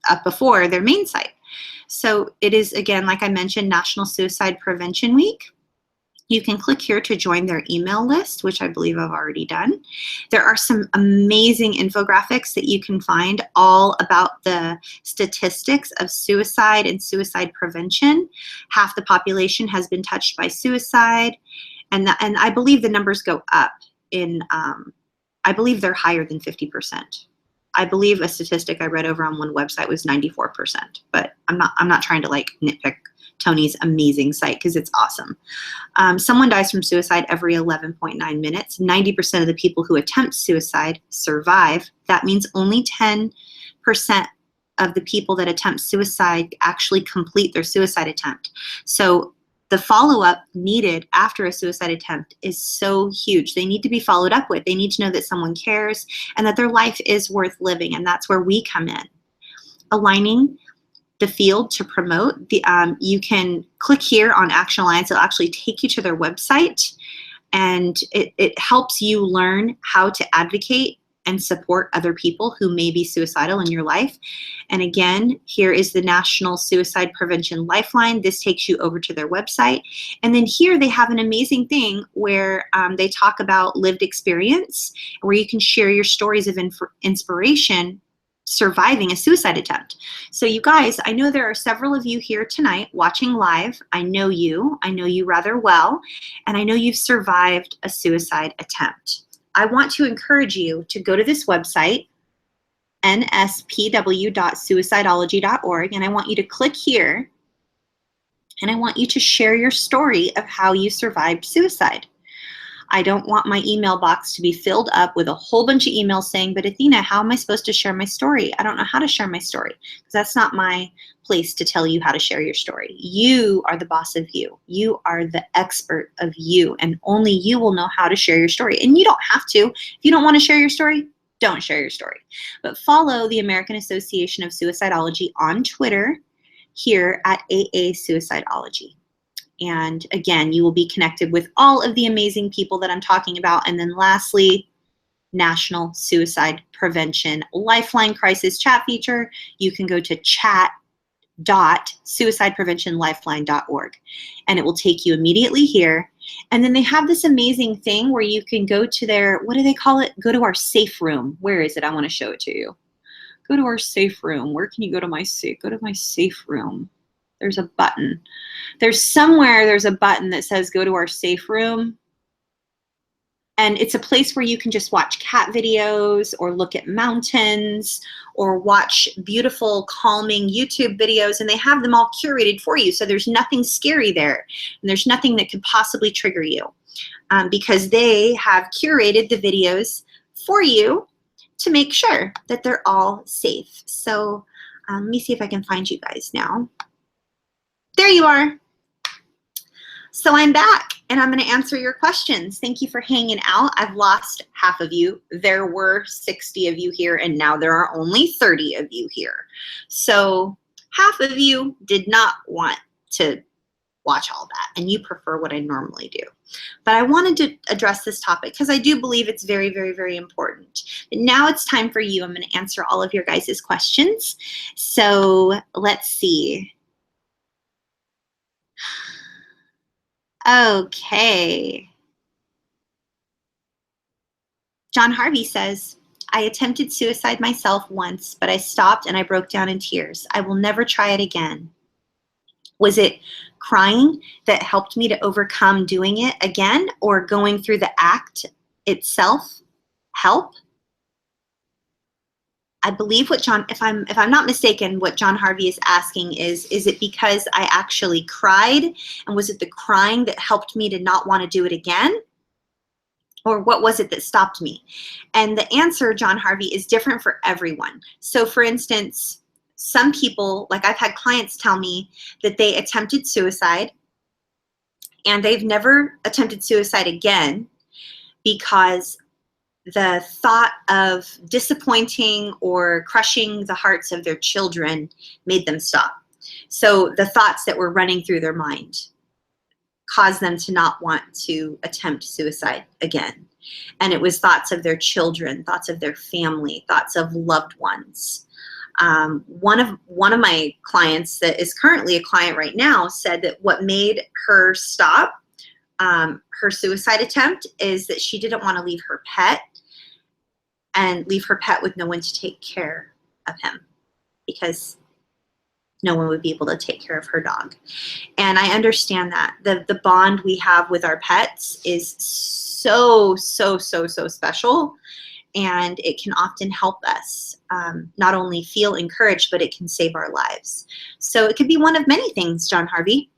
up before their main site. So it is, again, like I mentioned, National Suicide Prevention Week. You can click here to join their email list, which I believe I've already done. There are some amazing infographics that you can find all about the statistics of suicide and suicide prevention. Half the population has been touched by suicide, and I believe the numbers go up in, I believe they're higher than 50%. I believe a statistic I read over on one website was 94%, but I'm not trying to like nitpick Tony's amazing site because it's awesome. Someone dies from suicide every 11.9 minutes. 90% of the people who attempt suicide survive. That means only 10% of the people that attempt suicide actually complete their suicide attempt. So the follow-up needed after a suicide attempt is so huge. They need to be followed up with. They need to know that someone cares and that their life is worth living, and that's where we come in. Aligning the field to promote, you can click here on Action Alliance. It'll actually take you to their website, and it helps you learn how to advocate and support other people who may be suicidal in your life. And again, here is the National Suicide Prevention Lifeline. This takes you over to their website. And then here they have an amazing thing where they talk about lived experience, where you can share your stories of inspiration surviving a suicide attempt. So you guys, I know there are several of you here tonight watching live. I know you rather well, and I know you've survived a suicide attempt. I want to encourage you to go to this website, nspw.suicidology.org, and I want you to click here, and I want you to share your story of how you survived suicide. I don't want my email box to be filled up with a whole bunch of emails saying, but Athena, how am I supposed to share my story? I don't know how to share my story, because that's not my place to tell you how to share your story. You are the boss of you. You are the expert of you, and only you will know how to share your story. And you don't have to. If you don't want to share your story, don't share your story. But follow the American Association of Suicidology on Twitter here at AA Suicidology. And again, you will be connected with all of the amazing people that I'm talking about. And then lastly, National Suicide Prevention Lifeline Crisis Chat feature. You can go to chat.suicidepreventionlifeline.org, and it will take you immediately here. And then they have this amazing thing where you can go to their, what do they call it? Go to our safe room. Where is it? I want to show it to you. Go to our safe room. Where can you go to my safe? Go to my safe room. There's a button. There's a button that says go to our safe room. And it's a place where you can just watch cat videos or look at mountains or watch beautiful, calming YouTube videos, and they have them all curated for you. So there's nothing scary there, and there's nothing that could possibly trigger you because they have curated the videos for you to make sure that they're all safe. So let me see if I can find you guys now. There you are. So I'm back, and I'm going to answer your questions. Thank you for hanging out. I've lost half of you. There were 60 of you here, and now there are only 30 of you here. So half of you did not want to watch all that, and you prefer what I normally do. But I wanted to address this topic because I do believe it's very, very, very important. But now it's time for you. I'm going to answer all of your guys' questions. So let's see. Okay. John Harvey says, I attempted suicide myself once, but I stopped and I broke down in tears. I will never try it again. Was it crying that helped me to overcome doing it again, or going through the act itself help? I believe what John, if I'm not mistaken, what John Harvey is asking is it because I actually cried, and was it the crying that helped me to not want to do it again? Or what was it that stopped me? And the answer, John Harvey, is different for everyone. So for instance, some people, like I've had clients tell me that they attempted suicide and they've never attempted suicide again because the thought of disappointing or crushing the hearts of their children made them stop. So the thoughts that were running through their mind caused them to not want to attempt suicide again. And it was thoughts of their children, thoughts of their family, thoughts of loved ones. One of my clients that is currently a client right now said that what made her stop Her suicide attempt is that she didn't want to leave her pet and leave her pet with no one to take care of him because no one would be able to take care of her dog. And I understand that. The bond we have with our pets is so special, and it can often help us not only feel encouraged, but it can save our lives. So it could be one of many things, John Harvey.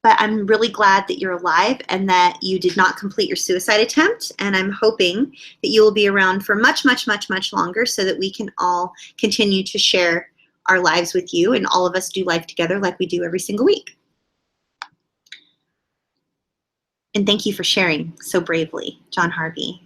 But I'm really glad that you're alive and that you did not complete your suicide attempt. And I'm hoping that you will be around for much longer so that we can all continue to share our lives with you and all of us do life together like we do every single week. And thank you for sharing so bravely, John Harvey.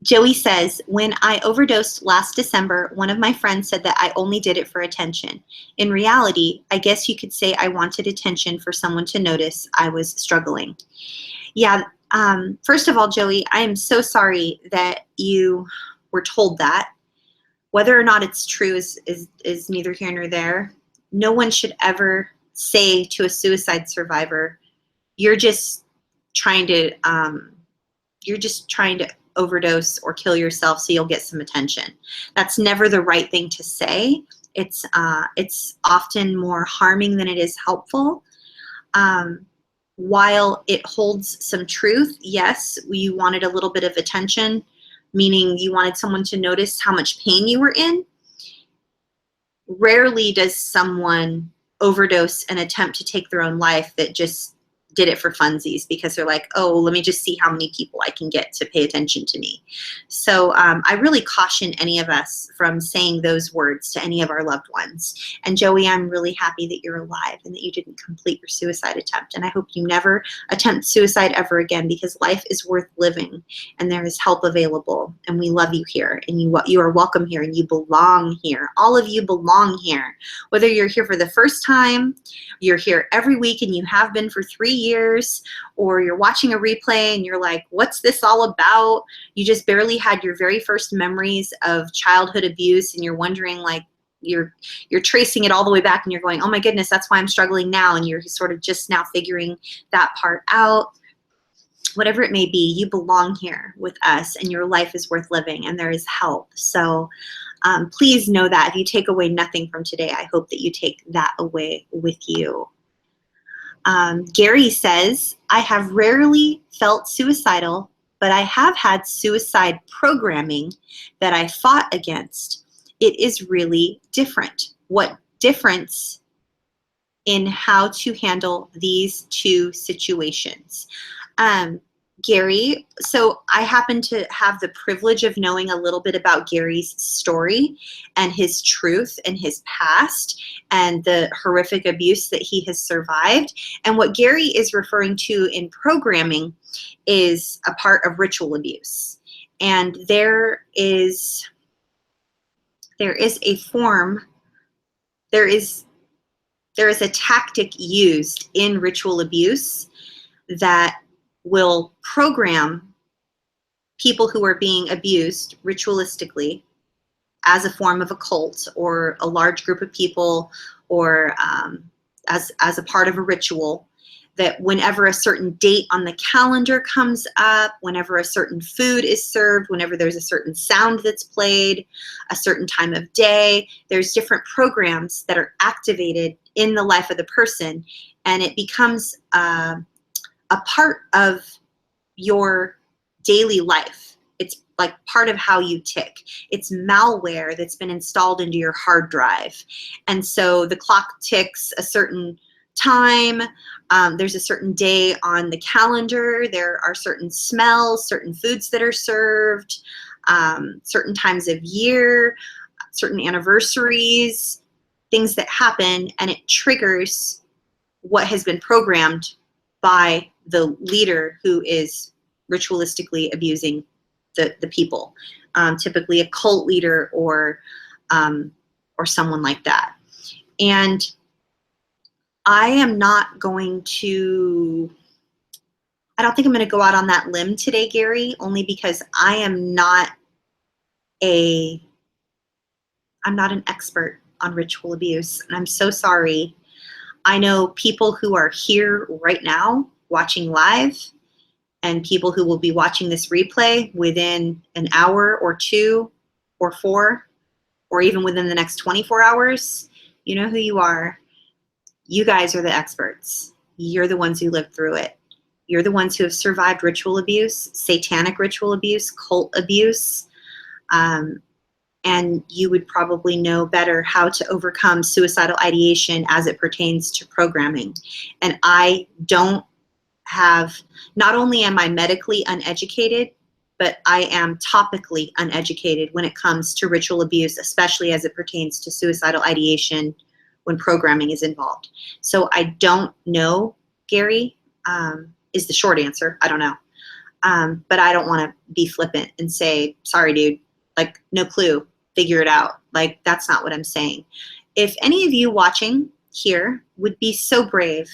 Joey says, when I overdosed last December, one of my friends said that I only did it for attention. In reality, I guess you could say I wanted attention for someone to notice I was struggling. Yeah, first of all, Joey, I am so sorry that you were told that. Whether or not it's true is neither here nor there. No one should ever say to a suicide survivor, you're just trying to overdose or kill yourself so you'll get some attention. That's never the right thing to say. It's often more harming than it is helpful. While it holds some truth, yes, you wanted a little bit of attention, meaning you wanted someone to notice how much pain you were in. Rarely does someone overdose and attempt to take their own life that just did it for funsies because they're like, oh, let me just see how many people I can get to pay attention to me. So I really caution any of us from saying those words to any of our loved ones. And Joey, I'm really happy that you're alive and that you didn't complete your suicide attempt. And I hope you never attempt suicide ever again, because life is worth living and there is help available. And we love you here, and you are welcome here, and you belong here. All of you belong here. Whether you're here for the first time, you're here every week and you have been for 3 years, or you're watching a replay and you're like, what's this all about? You just barely had your very first memories of childhood abuse and you're wondering, like, you're tracing it all the way back and you're going, oh my goodness, that's why I'm struggling now, and you're sort of just now figuring that part out. Whatever it may be, you belong here with us and your life is worth living and there is help. So please know that if you take away nothing from today, I hope that you take that away with you. Gary says, I have rarely felt suicidal, but I have had suicide programming that I fought against. It is really different. What difference in how to handle these two situations? Gary, so I happen to have the privilege of knowing a little bit about Gary's story and his truth and his past and the horrific abuse that he has survived. And what Gary is referring to in programming is a part of ritual abuse. And there is a form, there is a tactic used in ritual abuse that will program people who are being abused ritualistically as a form of a cult or a large group of people, or as a part of a ritual, that whenever a certain date on the calendar comes up, whenever a certain food is served, whenever there's a certain sound that's played, a certain time of day, there's different programs that are activated in the life of the person, and it becomes a part of your daily life. It's like part of how you tick. It's malware that's been installed into your hard drive. And so the clock ticks a certain time. There's a certain day on the calendar. There are certain smells, certain foods that are served, certain times of year, certain anniversaries, things that happen, and it triggers what has been programmed by the leader who is ritualistically abusing the people, typically a cult leader or someone like that. And I am not going to, I don't think I'm going to go out on that limb today, Gary, only because I'm not an expert on ritual abuse, and I'm so sorry. I know people who are here right now watching live, and people who will be watching this replay within an hour or 2 or 4, or even within the next 24 hours. You know who you are. You guys are the experts. You're the ones who lived through it. You're the ones who have survived ritual abuse, satanic ritual abuse, cult abuse, and you would probably know better how to overcome suicidal ideation as it pertains to programming. And I don't have, not only am I medically uneducated, but I am topically uneducated when it comes to ritual abuse, especially as it pertains to suicidal ideation when programming is involved. So I don't know, Gary, is the short answer. I don't know. But I don't want to be flippant and say, sorry, dude, like, no clue, figure it out. Like, that's not what I'm saying. If any of you watching here would be so brave,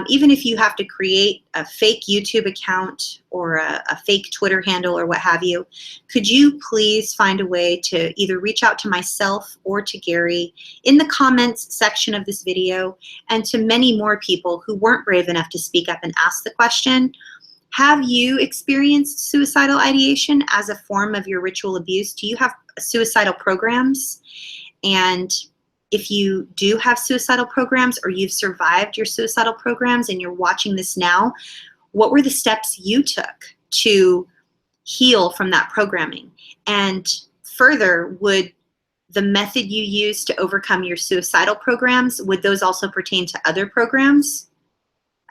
even if you have to create a fake YouTube account or a fake Twitter handle or what have you, could you please find a way to either reach out to myself or to Gary in the comments section of this video, and to many more people who weren't brave enough to speak up and ask the question, have you experienced suicidal ideation as a form of your ritual abuse? Do you have suicidal programs? And if you do have suicidal programs, or you've survived your suicidal programs and you're watching this now, what were the steps you took to heal from that programming? And further, would the method you used to overcome your suicidal programs, would those also pertain to other programs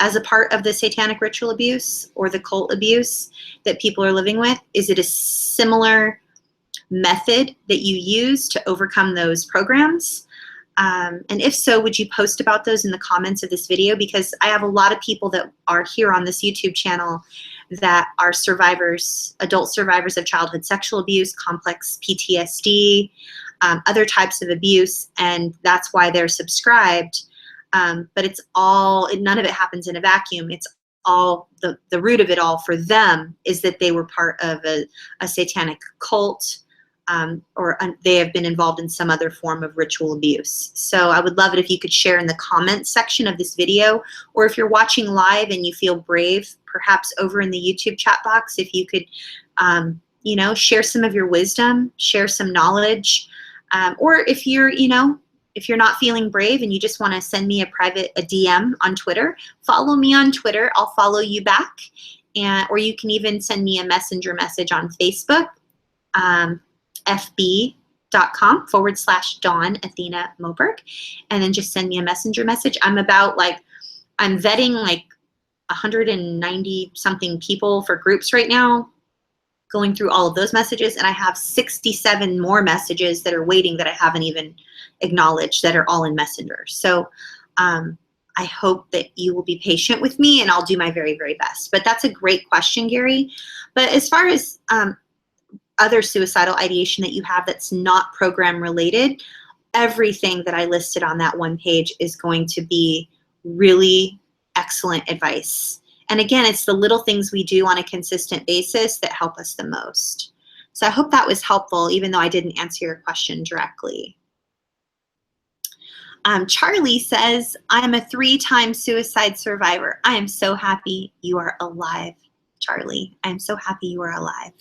as a part of the satanic ritual abuse or the cult abuse that people are living with? Is it a similar method that you use to overcome those programs? And if so, would you post about those in the comments of this video? Because I have a lot of people that are here on this YouTube channel that are survivors, adult survivors of childhood sexual abuse, complex PTSD, other types of abuse, and that's why they're subscribed. But it's all, none of it happens in a vacuum. It's all, the root of it all for them is that they were part of a satanic cult, or they have been involved in some other form of ritual abuse. So I would love it if you could share in the comments section of this video, or if you're watching live and you feel brave, perhaps over in the YouTube chat box, if you could, you know, share some of your wisdom, share some knowledge, or if you're, you know, if you're not feeling brave and you just want to send me a DM on Twitter, follow me on Twitter. I'll follow you back, or you can even send me a messenger message on Facebook. fb.com/Dawn Athena Moberg, and then just send me a messenger message. I'm vetting like 190 something people for groups right now, going through all of those messages, and I have 67 more messages that are waiting that I haven't even acknowledged that are all in Messenger. So I hope that you will be patient with me, and I'll do my very, very best. But that's a great question, Gary. But as far as other suicidal ideation that you have that's not program related, everything that I listed on that one page is going to be really excellent advice. And again, it's the little things we do on a consistent basis that help us the most. So I hope that was helpful, even though I didn't answer your question directly. Charlie says, I'm a 3-time suicide survivor. I am so happy you are alive, Charlie. I am so happy you are alive.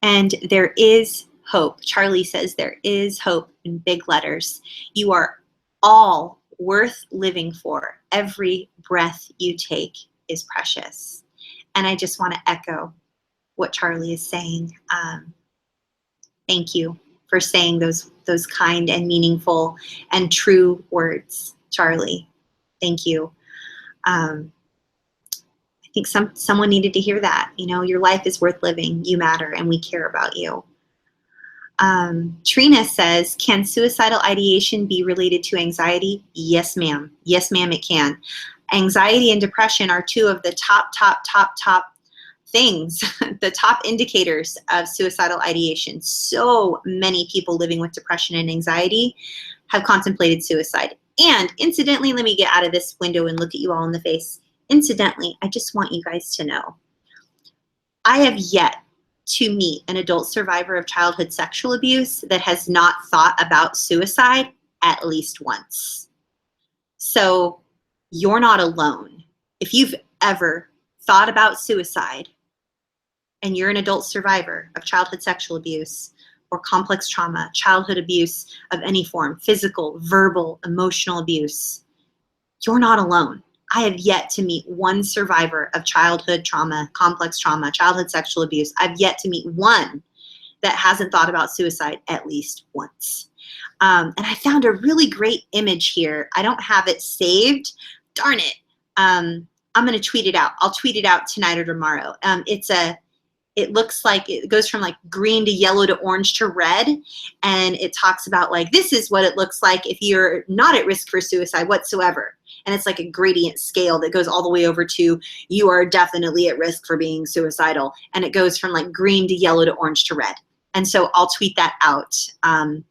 And there is hope. Charlie says there is hope in big letters. You are all worth living for. Every breath you take is precious. And I just want to echo what Charlie is saying. Thank you for saying those kind and meaningful and true words, Charlie. Thank you. I think someone needed to hear that. You know, your life is worth living. You matter, and we care about you. Trina says, can suicidal ideation be related to anxiety? Yes, ma'am. Yes, ma'am, it can. Anxiety and depression are two of the top things, the top indicators of suicidal ideation. So many people living with depression and anxiety have contemplated suicide. And incidentally, let me get out of this window and look at you all in the face. Incidentally, I just want you guys to know, I have yet to meet an adult survivor of childhood sexual abuse that has not thought about suicide at least once. So you're not alone. If you've ever thought about suicide and you're an adult survivor of childhood sexual abuse or complex trauma, childhood abuse of any form, physical, verbal, emotional abuse, you're not alone. I have yet to meet one survivor of childhood trauma, complex trauma, childhood sexual abuse. I've yet to meet one that hasn't thought about suicide at least once. And I found a really great image here. I don't have it saved. Darn it. I'm going to tweet it out. I'll tweet it out tonight or tomorrow. It looks like it goes from like green to yellow to orange to red. And it talks about like, this is what it looks like if you're not at risk for suicide whatsoever. And it's like a gradient scale that goes all the way over to you are definitely at risk for being suicidal. And it goes from like green to yellow to orange to red. And so I'll tweet that out.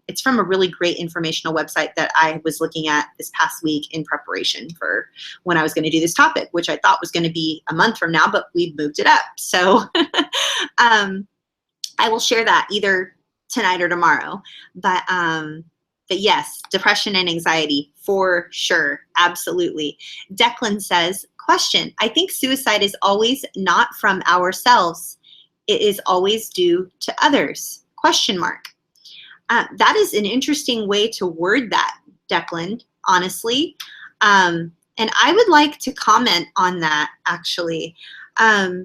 It's from a really great informational website that I was looking at this past week in preparation for when I was going to do this topic, which I thought was going to be a month from now, but we've moved it up. So I will share that either tonight or tomorrow. But yes, depression and anxiety for sure. Absolutely. Declan says, question, I think suicide is always not from ourselves. It is always due to others, question mark. That is an interesting way to word that, Declan, honestly. And I would like to comment on that, actually. I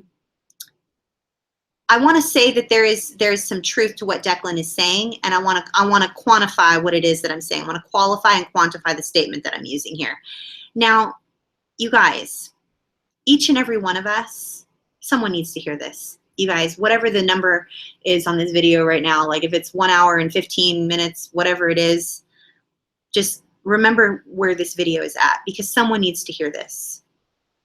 want to say that there's some truth to what Declan is saying, and I want to quantify what it is that I'm saying. I want to qualify and quantify the statement that I'm using here. Now, you guys, each and every one of us, someone needs to hear this. You guys, whatever the number is on this video right now, like if it's 1 hour and 15 minutes, whatever it is, just remember where this video is at, because someone needs to hear this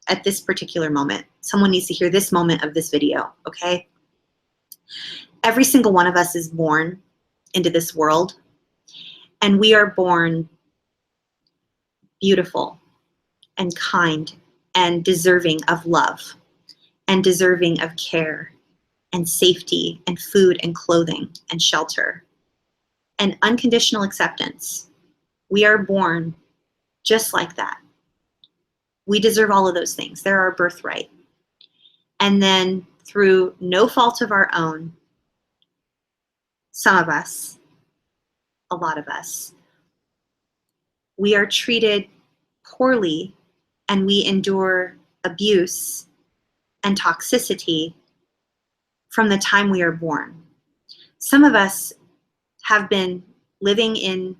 at this particular moment. Someone needs to hear this moment of this video, okay? Every single one of us is born into this world, and we are born beautiful and kind and deserving of love and deserving of care and safety and food and clothing and shelter and unconditional acceptance. We are born just like that. We deserve all of those things. They're our birthright. And then through no fault of our own, some of us, a lot of us, we are treated poorly and we endure abuse and toxicity from the time we are born. Some of us have been living in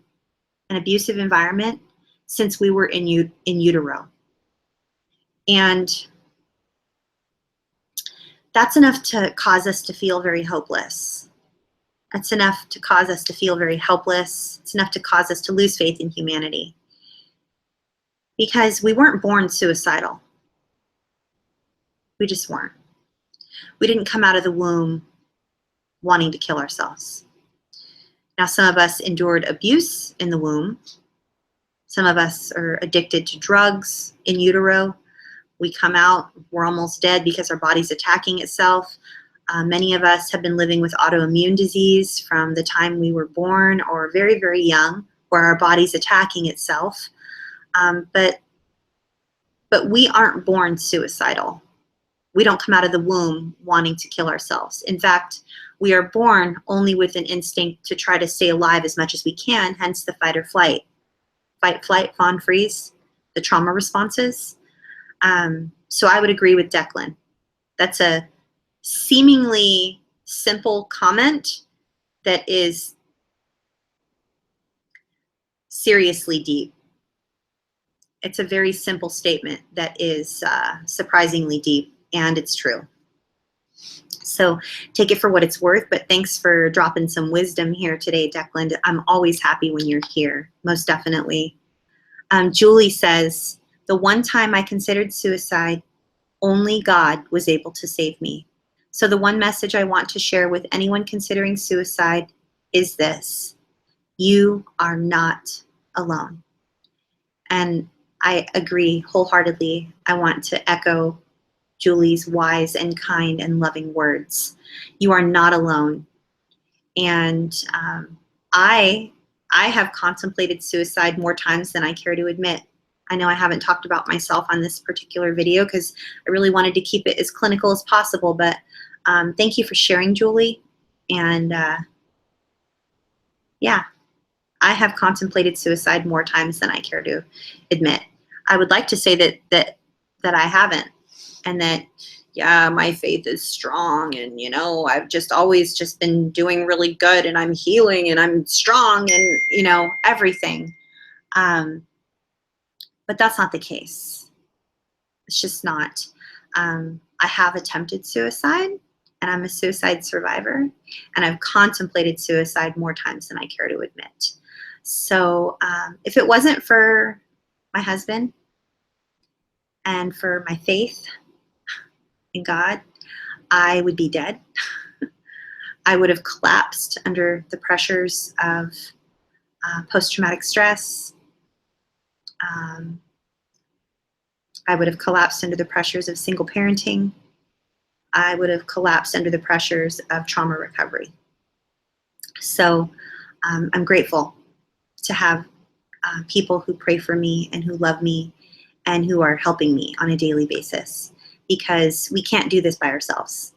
an abusive environment since we were in utero. And that's enough to cause us to feel very hopeless. That's enough to cause us to feel very helpless. It's enough to cause us to lose faith in humanity. Because we weren't born suicidal. We just weren't. We didn't come out of the womb wanting to kill ourselves. Now, some of us endured abuse in the womb. Some of us are addicted to drugs in utero. We come out, we're almost dead because our body's attacking itself. Many of us have been living with autoimmune disease from the time we were born or very, very young, where our body's attacking itself. But we aren't born suicidal. We don't come out of the womb wanting to kill ourselves. In fact, we are born only with an instinct to try to stay alive as much as we can, hence the fight or flight. Fight, flight, fawn, freeze, the trauma responses. So I would agree with Declan. That's a seemingly simple comment that is seriously deep. It's a very simple statement that is surprisingly deep, and it's true. So take it for what it's worth, but thanks for dropping some wisdom here today, Declan. I'm always happy when you're here, most definitely. Julie says, the one time I considered suicide, only God was able to save me. So the one message I want to share with anyone considering suicide is this: you are not alone. And I agree wholeheartedly. I want to echo Julie's wise and kind and loving words. You are not alone. And I have contemplated suicide more times than I care to admit. I know I haven't talked about myself on this particular video because I really wanted to keep it as clinical as possible, but thank you for sharing, Julie. And yeah, I have contemplated suicide more times than I care to admit. I would like to say that I haven't, and that, yeah, my faith is strong, and you know, I've just always just been doing really good, and I'm healing, and I'm strong, and you know, everything. But that's not the case. It's just not. I have attempted suicide, and I'm a suicide survivor, and I've contemplated suicide more times than I care to admit. So if it wasn't for my husband and for my faith in God, I would be dead. I would have collapsed under the pressures of post-traumatic stress. I would have collapsed under the pressures of single parenting. I would have collapsed under the pressures of trauma recovery. So I'm grateful to have people who pray for me and who love me and who are helping me on a daily basis, because we can't do this by ourselves.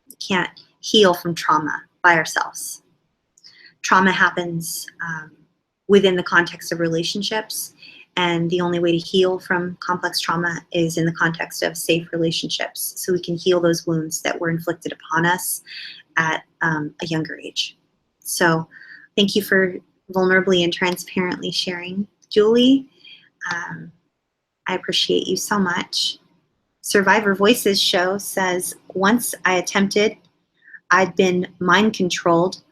We can't heal from trauma by ourselves. Trauma happens within the context of relationships, and the only way to heal from complex trauma is in the context of safe relationships, so we can heal those wounds that were inflicted upon us at a younger age. So thank you for vulnerably and transparently sharing, Julie. I appreciate you so much. Survivor Voices show says, once I attempted, I'd been mind controlled.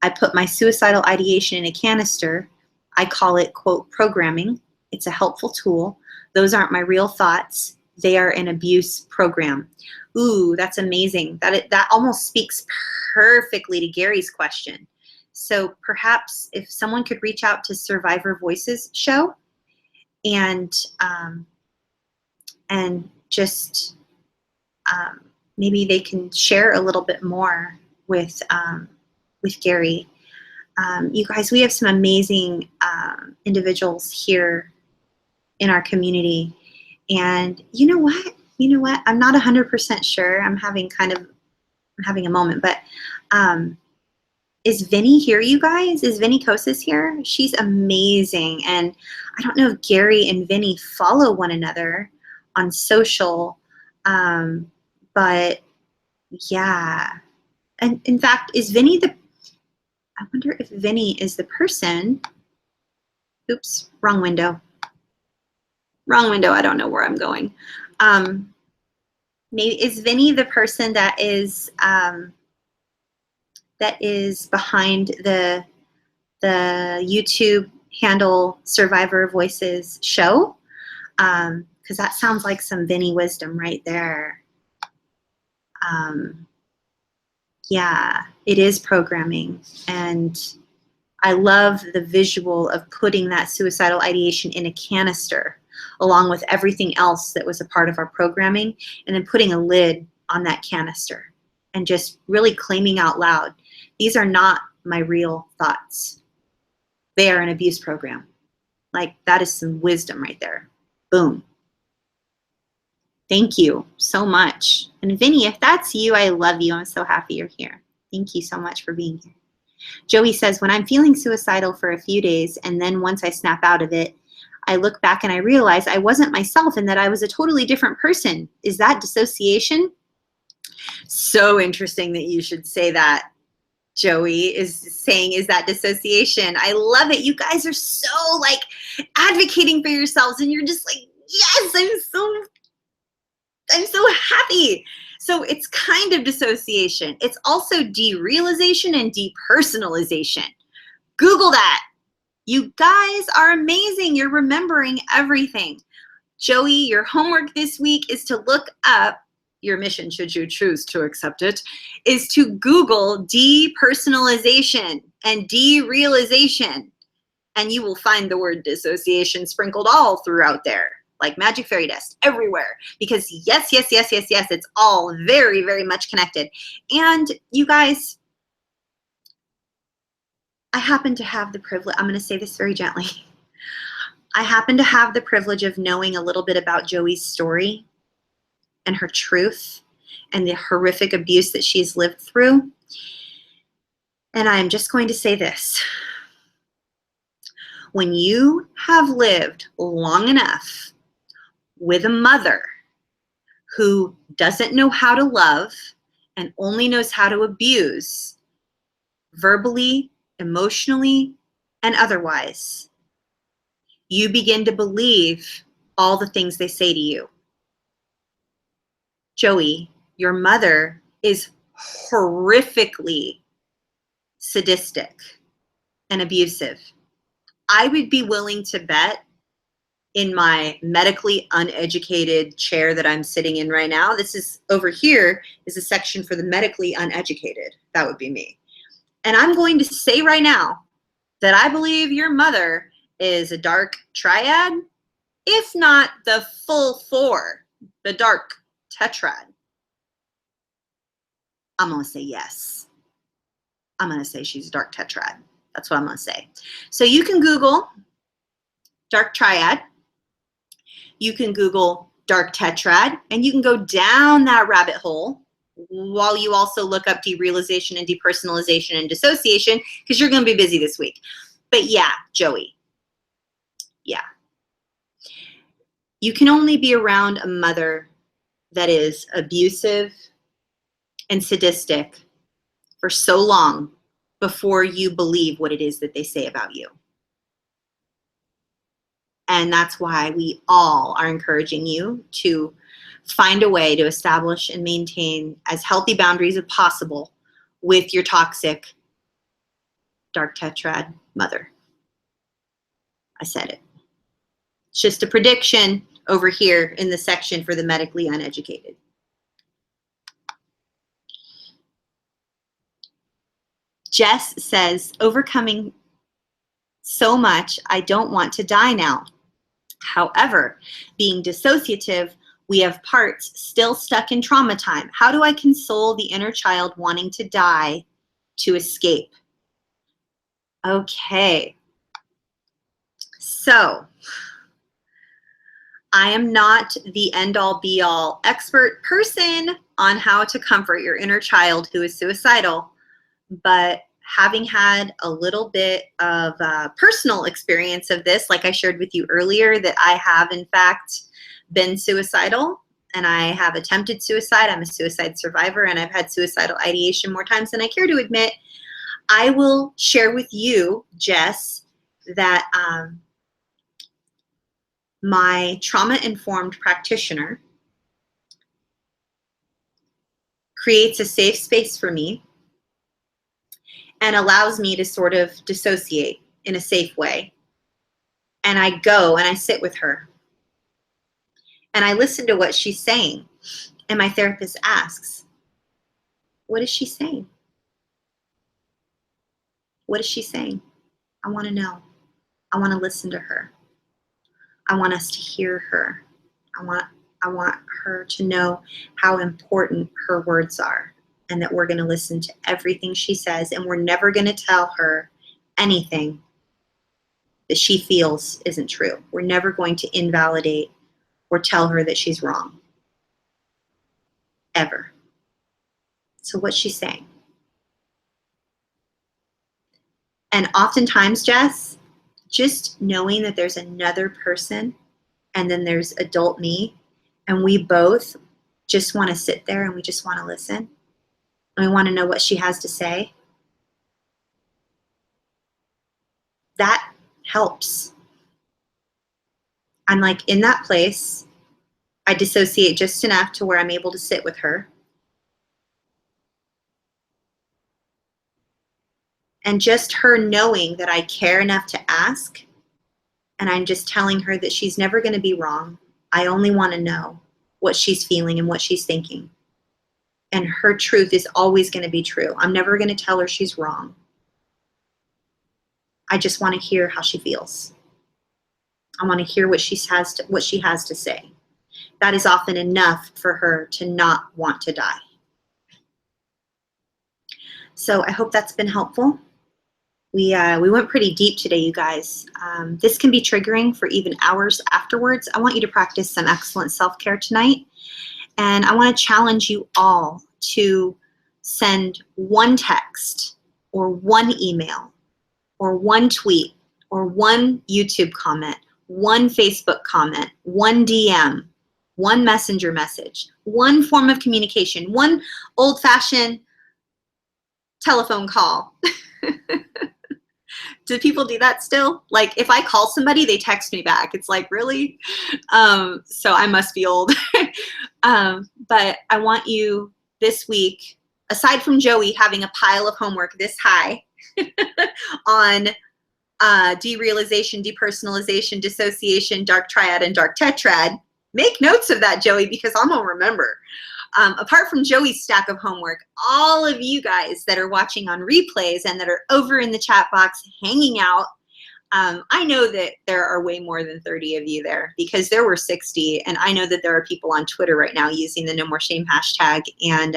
I put my suicidal ideation in a canister. I call it, quote, programming. It's a helpful tool. Those aren't my real thoughts. They are an abuse program. Ooh, that's amazing. That almost speaks perfectly to Gary's question. So perhaps if someone could reach out to Survivor Voices show and just maybe they can share a little bit more with Gary. You guys, we have some amazing individuals here in our community, and you know what? I'm not 100% sure. I'm having a moment, but is Vinny here, you guys? Is Vinny Kosis here? She's amazing, and I don't know if Gary and Vinny follow one another on social, but yeah. And in fact, is Vinny I wonder if Vinny is the person, oops, wrong window, I don't know where I'm going. Maybe, is Vinny the person that is behind the YouTube handle Survivor Voices show? Because that sounds like some Vinny wisdom right there. Yeah, it is programming, and I love the visual of putting that suicidal ideation in a canister along with everything else that was a part of our programming, and then putting a lid on that canister and just really claiming out loud, these are not my real thoughts. They are an abuse program. Like, that is some wisdom right there. Boom. Thank you so much. And Vinny, if that's you, I love you. I'm so happy you're here. Thank you so much for being here. Joey says, when I'm feeling suicidal for a few days, and then once I snap out of it, I look back and I realize I wasn't myself and that I was a totally different person. Is that dissociation? So interesting that you should say that. Joey is saying, is that dissociation? I love it. You guys are so like advocating for yourselves, and you're just like, yes, I'm so happy. So it's kind of dissociation. It's also derealization and depersonalization. Google that. You guys are amazing. You're remembering everything. Joey, your homework this week is to look up, your mission, should you choose to accept it, is to Google depersonalization and derealization, and you will find the word dissociation sprinkled all throughout there, like magic fairy dust everywhere, because yes, it's all very, very much connected. And you guys, I happen to have the privilege, I'm going to say this very gently, I happen to have the privilege of knowing a little bit about Joey's story and her truth and the horrific abuse that she's lived through. And I'm just going to say this. When you have lived long enough with a mother who doesn't know how to love and only knows how to abuse, verbally, emotionally, and otherwise, you begin to believe all the things they say to you. Joey, your mother is horrifically sadistic and abusive. I would be willing to bet in my medically uneducated chair that I'm sitting in right now, this is over here is a section for the medically uneducated. That would be me. And I'm going to say right now that I believe your mother is a dark triad, if not the full four, the dark tetrad. I'm going to say yes. I'm going to say she's a dark tetrad. That's what I'm going to say. So you can Google dark triad. You can Google dark tetrad, and you can go down that rabbit hole while you also look up derealization and depersonalization and dissociation, because you're going to be busy this week. But yeah, Joey, yeah. You can only be around a mother that is abusive and sadistic for so long before you believe what it is that they say about you. And that's why we all are encouraging you to find a way to establish and maintain as healthy boundaries as possible with your toxic dark tetrad mother. I said it. It's just a prediction over here in the section for the medically uneducated. Jess says, overcoming so much, I don't want to die now. However, being dissociative, we have parts still stuck in trauma time. How do I console the inner child wanting to die to escape? Okay. So, I am not the end-all be-all expert person on how to comfort your inner child who is suicidal, but having had a little bit of personal experience of this, like I shared with you earlier, that I have in fact been suicidal and I have attempted suicide. I'm a suicide survivor and I've had suicidal ideation more times than I care to admit. I will share with you, Jess, that my trauma-informed practitioner creates a safe space for me and allows me to sort of dissociate in a safe way. And I go and I sit with her and I listen to what she's saying. And my therapist asks, what is she saying? What is she saying? I want to know. I want to listen to her. I want us to hear her. I want her to know how important her words are and that we're going to listen to everything she says, and we're never going to tell her anything that she feels isn't true. We're never going to invalidate or tell her that she's wrong. Ever. So what's she saying? And oftentimes, Jess, just knowing that there's another person and then there's adult me, and we both just want to sit there and we just want to listen, and we want to know what she has to say, that helps. I'm like in that place. I dissociate just enough to where I'm able to sit with her. And just her knowing that I care enough to ask, and I'm just telling her that she's never going to be wrong. I only want to know what she's feeling and what she's thinking. And her truth is always going to be true. I'm never going to tell her she's wrong. I just want to hear how she feels. I want to hear what she has to say. That is often enough for her to not want to die. So I hope that's been helpful. We went pretty deep today, you guys. This can be triggering for even hours afterwards. I want you to practice some excellent self-care tonight. And I want to challenge you all to send one text or one email or one tweet or one YouTube comment, one Facebook comment, one DM, one messenger message, one form of communication, one old-fashioned telephone call. Do people do that still? Like, if I call somebody, they text me back. It's like, really? So I must be old. But I want you this week, aside from Joey having a pile of homework this high on derealization, depersonalization, dissociation, dark triad, and dark tetrad, make notes of that, Joey, because I'm going to remember. Apart from Joey's stack of homework, all of you guys that are watching on replays and that are over in the chat box hanging out, I know that there are way more than 30 of you there, because there were 60, and I know that there are people on Twitter right now using the No More Shame hashtag. And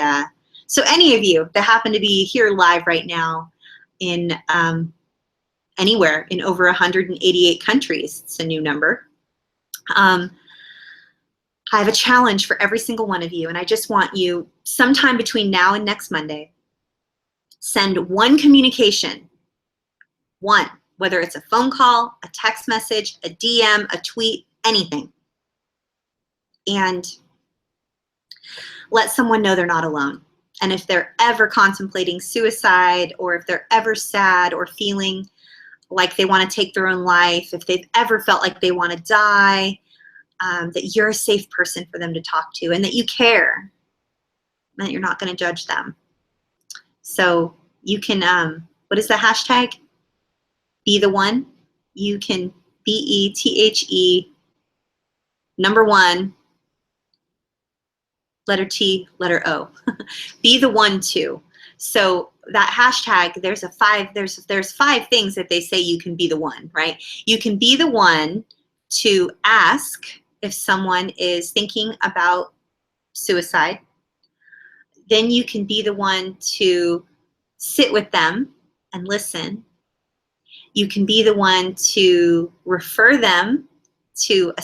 so any of you that happen to be here live right now in anywhere in over 188 countries, it's a new number, I have a challenge for every single one of you, and I just want you, sometime between now and next Monday, send one communication, one, whether it's a phone call, a text message, a DM, a tweet, anything, and let someone know they're not alone. And if they're ever contemplating suicide, or if they're ever sad or feeling like they want to take their own life, if they've ever felt like they want to die, that you're a safe person for them to talk to, and that you care, and that you're not going to judge them. So you can, what is the hashtag? Be the one. You can BETHE, number 1, letter T, letter O. Be the one too. So that hashtag, there's 5 things that they say you can be the one, right? You can be the one to ask if someone is thinking about suicide. Then you can be the one to sit with them and listen. You can be the one to refer them to a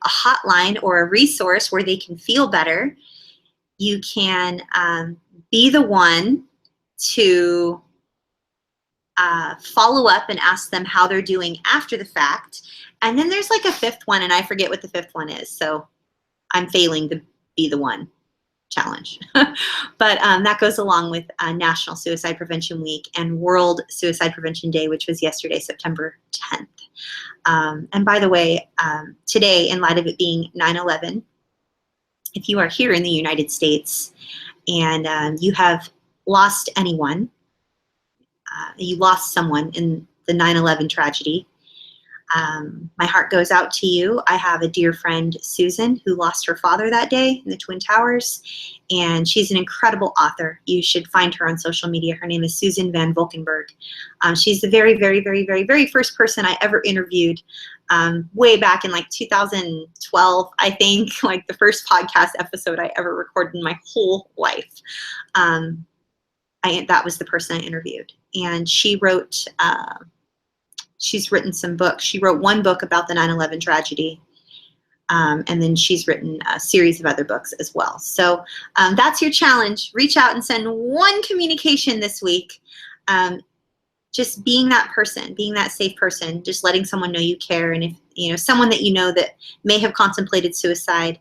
hotline or a resource where they can feel better. You can be the one to follow up and ask them how they're doing after the fact. And then there's like a 5th one, and I forget what the 5th one is, so I'm failing the be the one challenge. But that goes along with National Suicide Prevention Week and World Suicide Prevention Day, which was yesterday, September 10th. And by the way, today, in light of it being 9/11, if you are here in the United States and you have lost anyone, you lost someone in the 9/11 tragedy, my heart goes out to you. I have a dear friend, Susan, who lost her father that day in the Twin Towers, and she's an incredible author. You should find her on social media. Her name is Susan Van Volkenberg. She's the very, very, very, very, very first person I ever interviewed way back in like 2012, I think, like the first podcast episode I ever recorded in my whole life. That was the person I interviewed. And she wrote, she's written some books. She wrote one book about the 9/11 tragedy, and then she's written a series of other books as well. So that's your challenge. Reach out and send one communication this week. Just being that person, being that safe person, just letting someone know you care. And if someone that you know that may have contemplated suicide,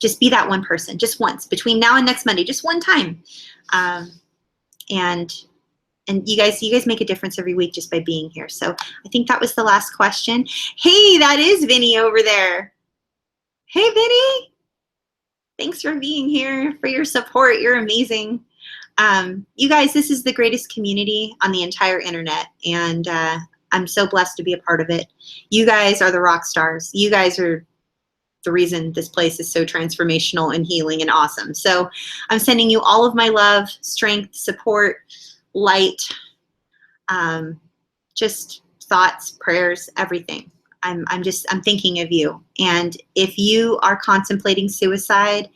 just be that one person, just once, between now and next Monday, just one time. And you guys make a difference every week just by being here. So I think that was the last question. Hey, that is Vinny over there. Hey, Vinny. Thanks for being here, for your support. You're amazing. You guys, this is the greatest community on the entire internet, and I'm so blessed to be a part of it. You guys are the rock stars. You guys are the reason this place is so transformational and healing and awesome. So I'm sending you all of my love, strength, support, light, just thoughts, prayers, everything. I'm thinking of you. And if you are contemplating suicide,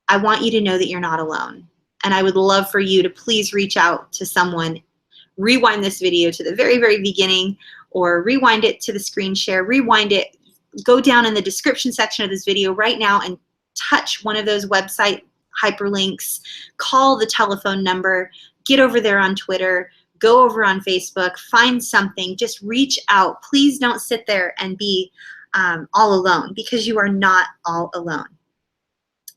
I want you to know that you're not alone. And I would love for you to please reach out to someone. Rewind this video to the very, very beginning, or rewind it to the screen share, rewind it, go down in the description section of this video right now and touch one of those website hyperlinks, call the telephone number, get over there on Twitter, go over on Facebook, find something, just reach out. Please don't sit there and be all alone, because you are not all alone.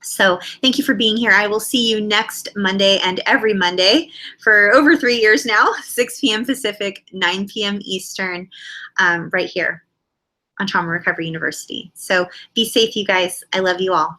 So thank you for being here. I will see you next Monday and every Monday for over 3 years now, 6 p.m. Pacific, 9 p.m. Eastern, right here on Trauma Recovery University. So be safe, you guys. I love you all.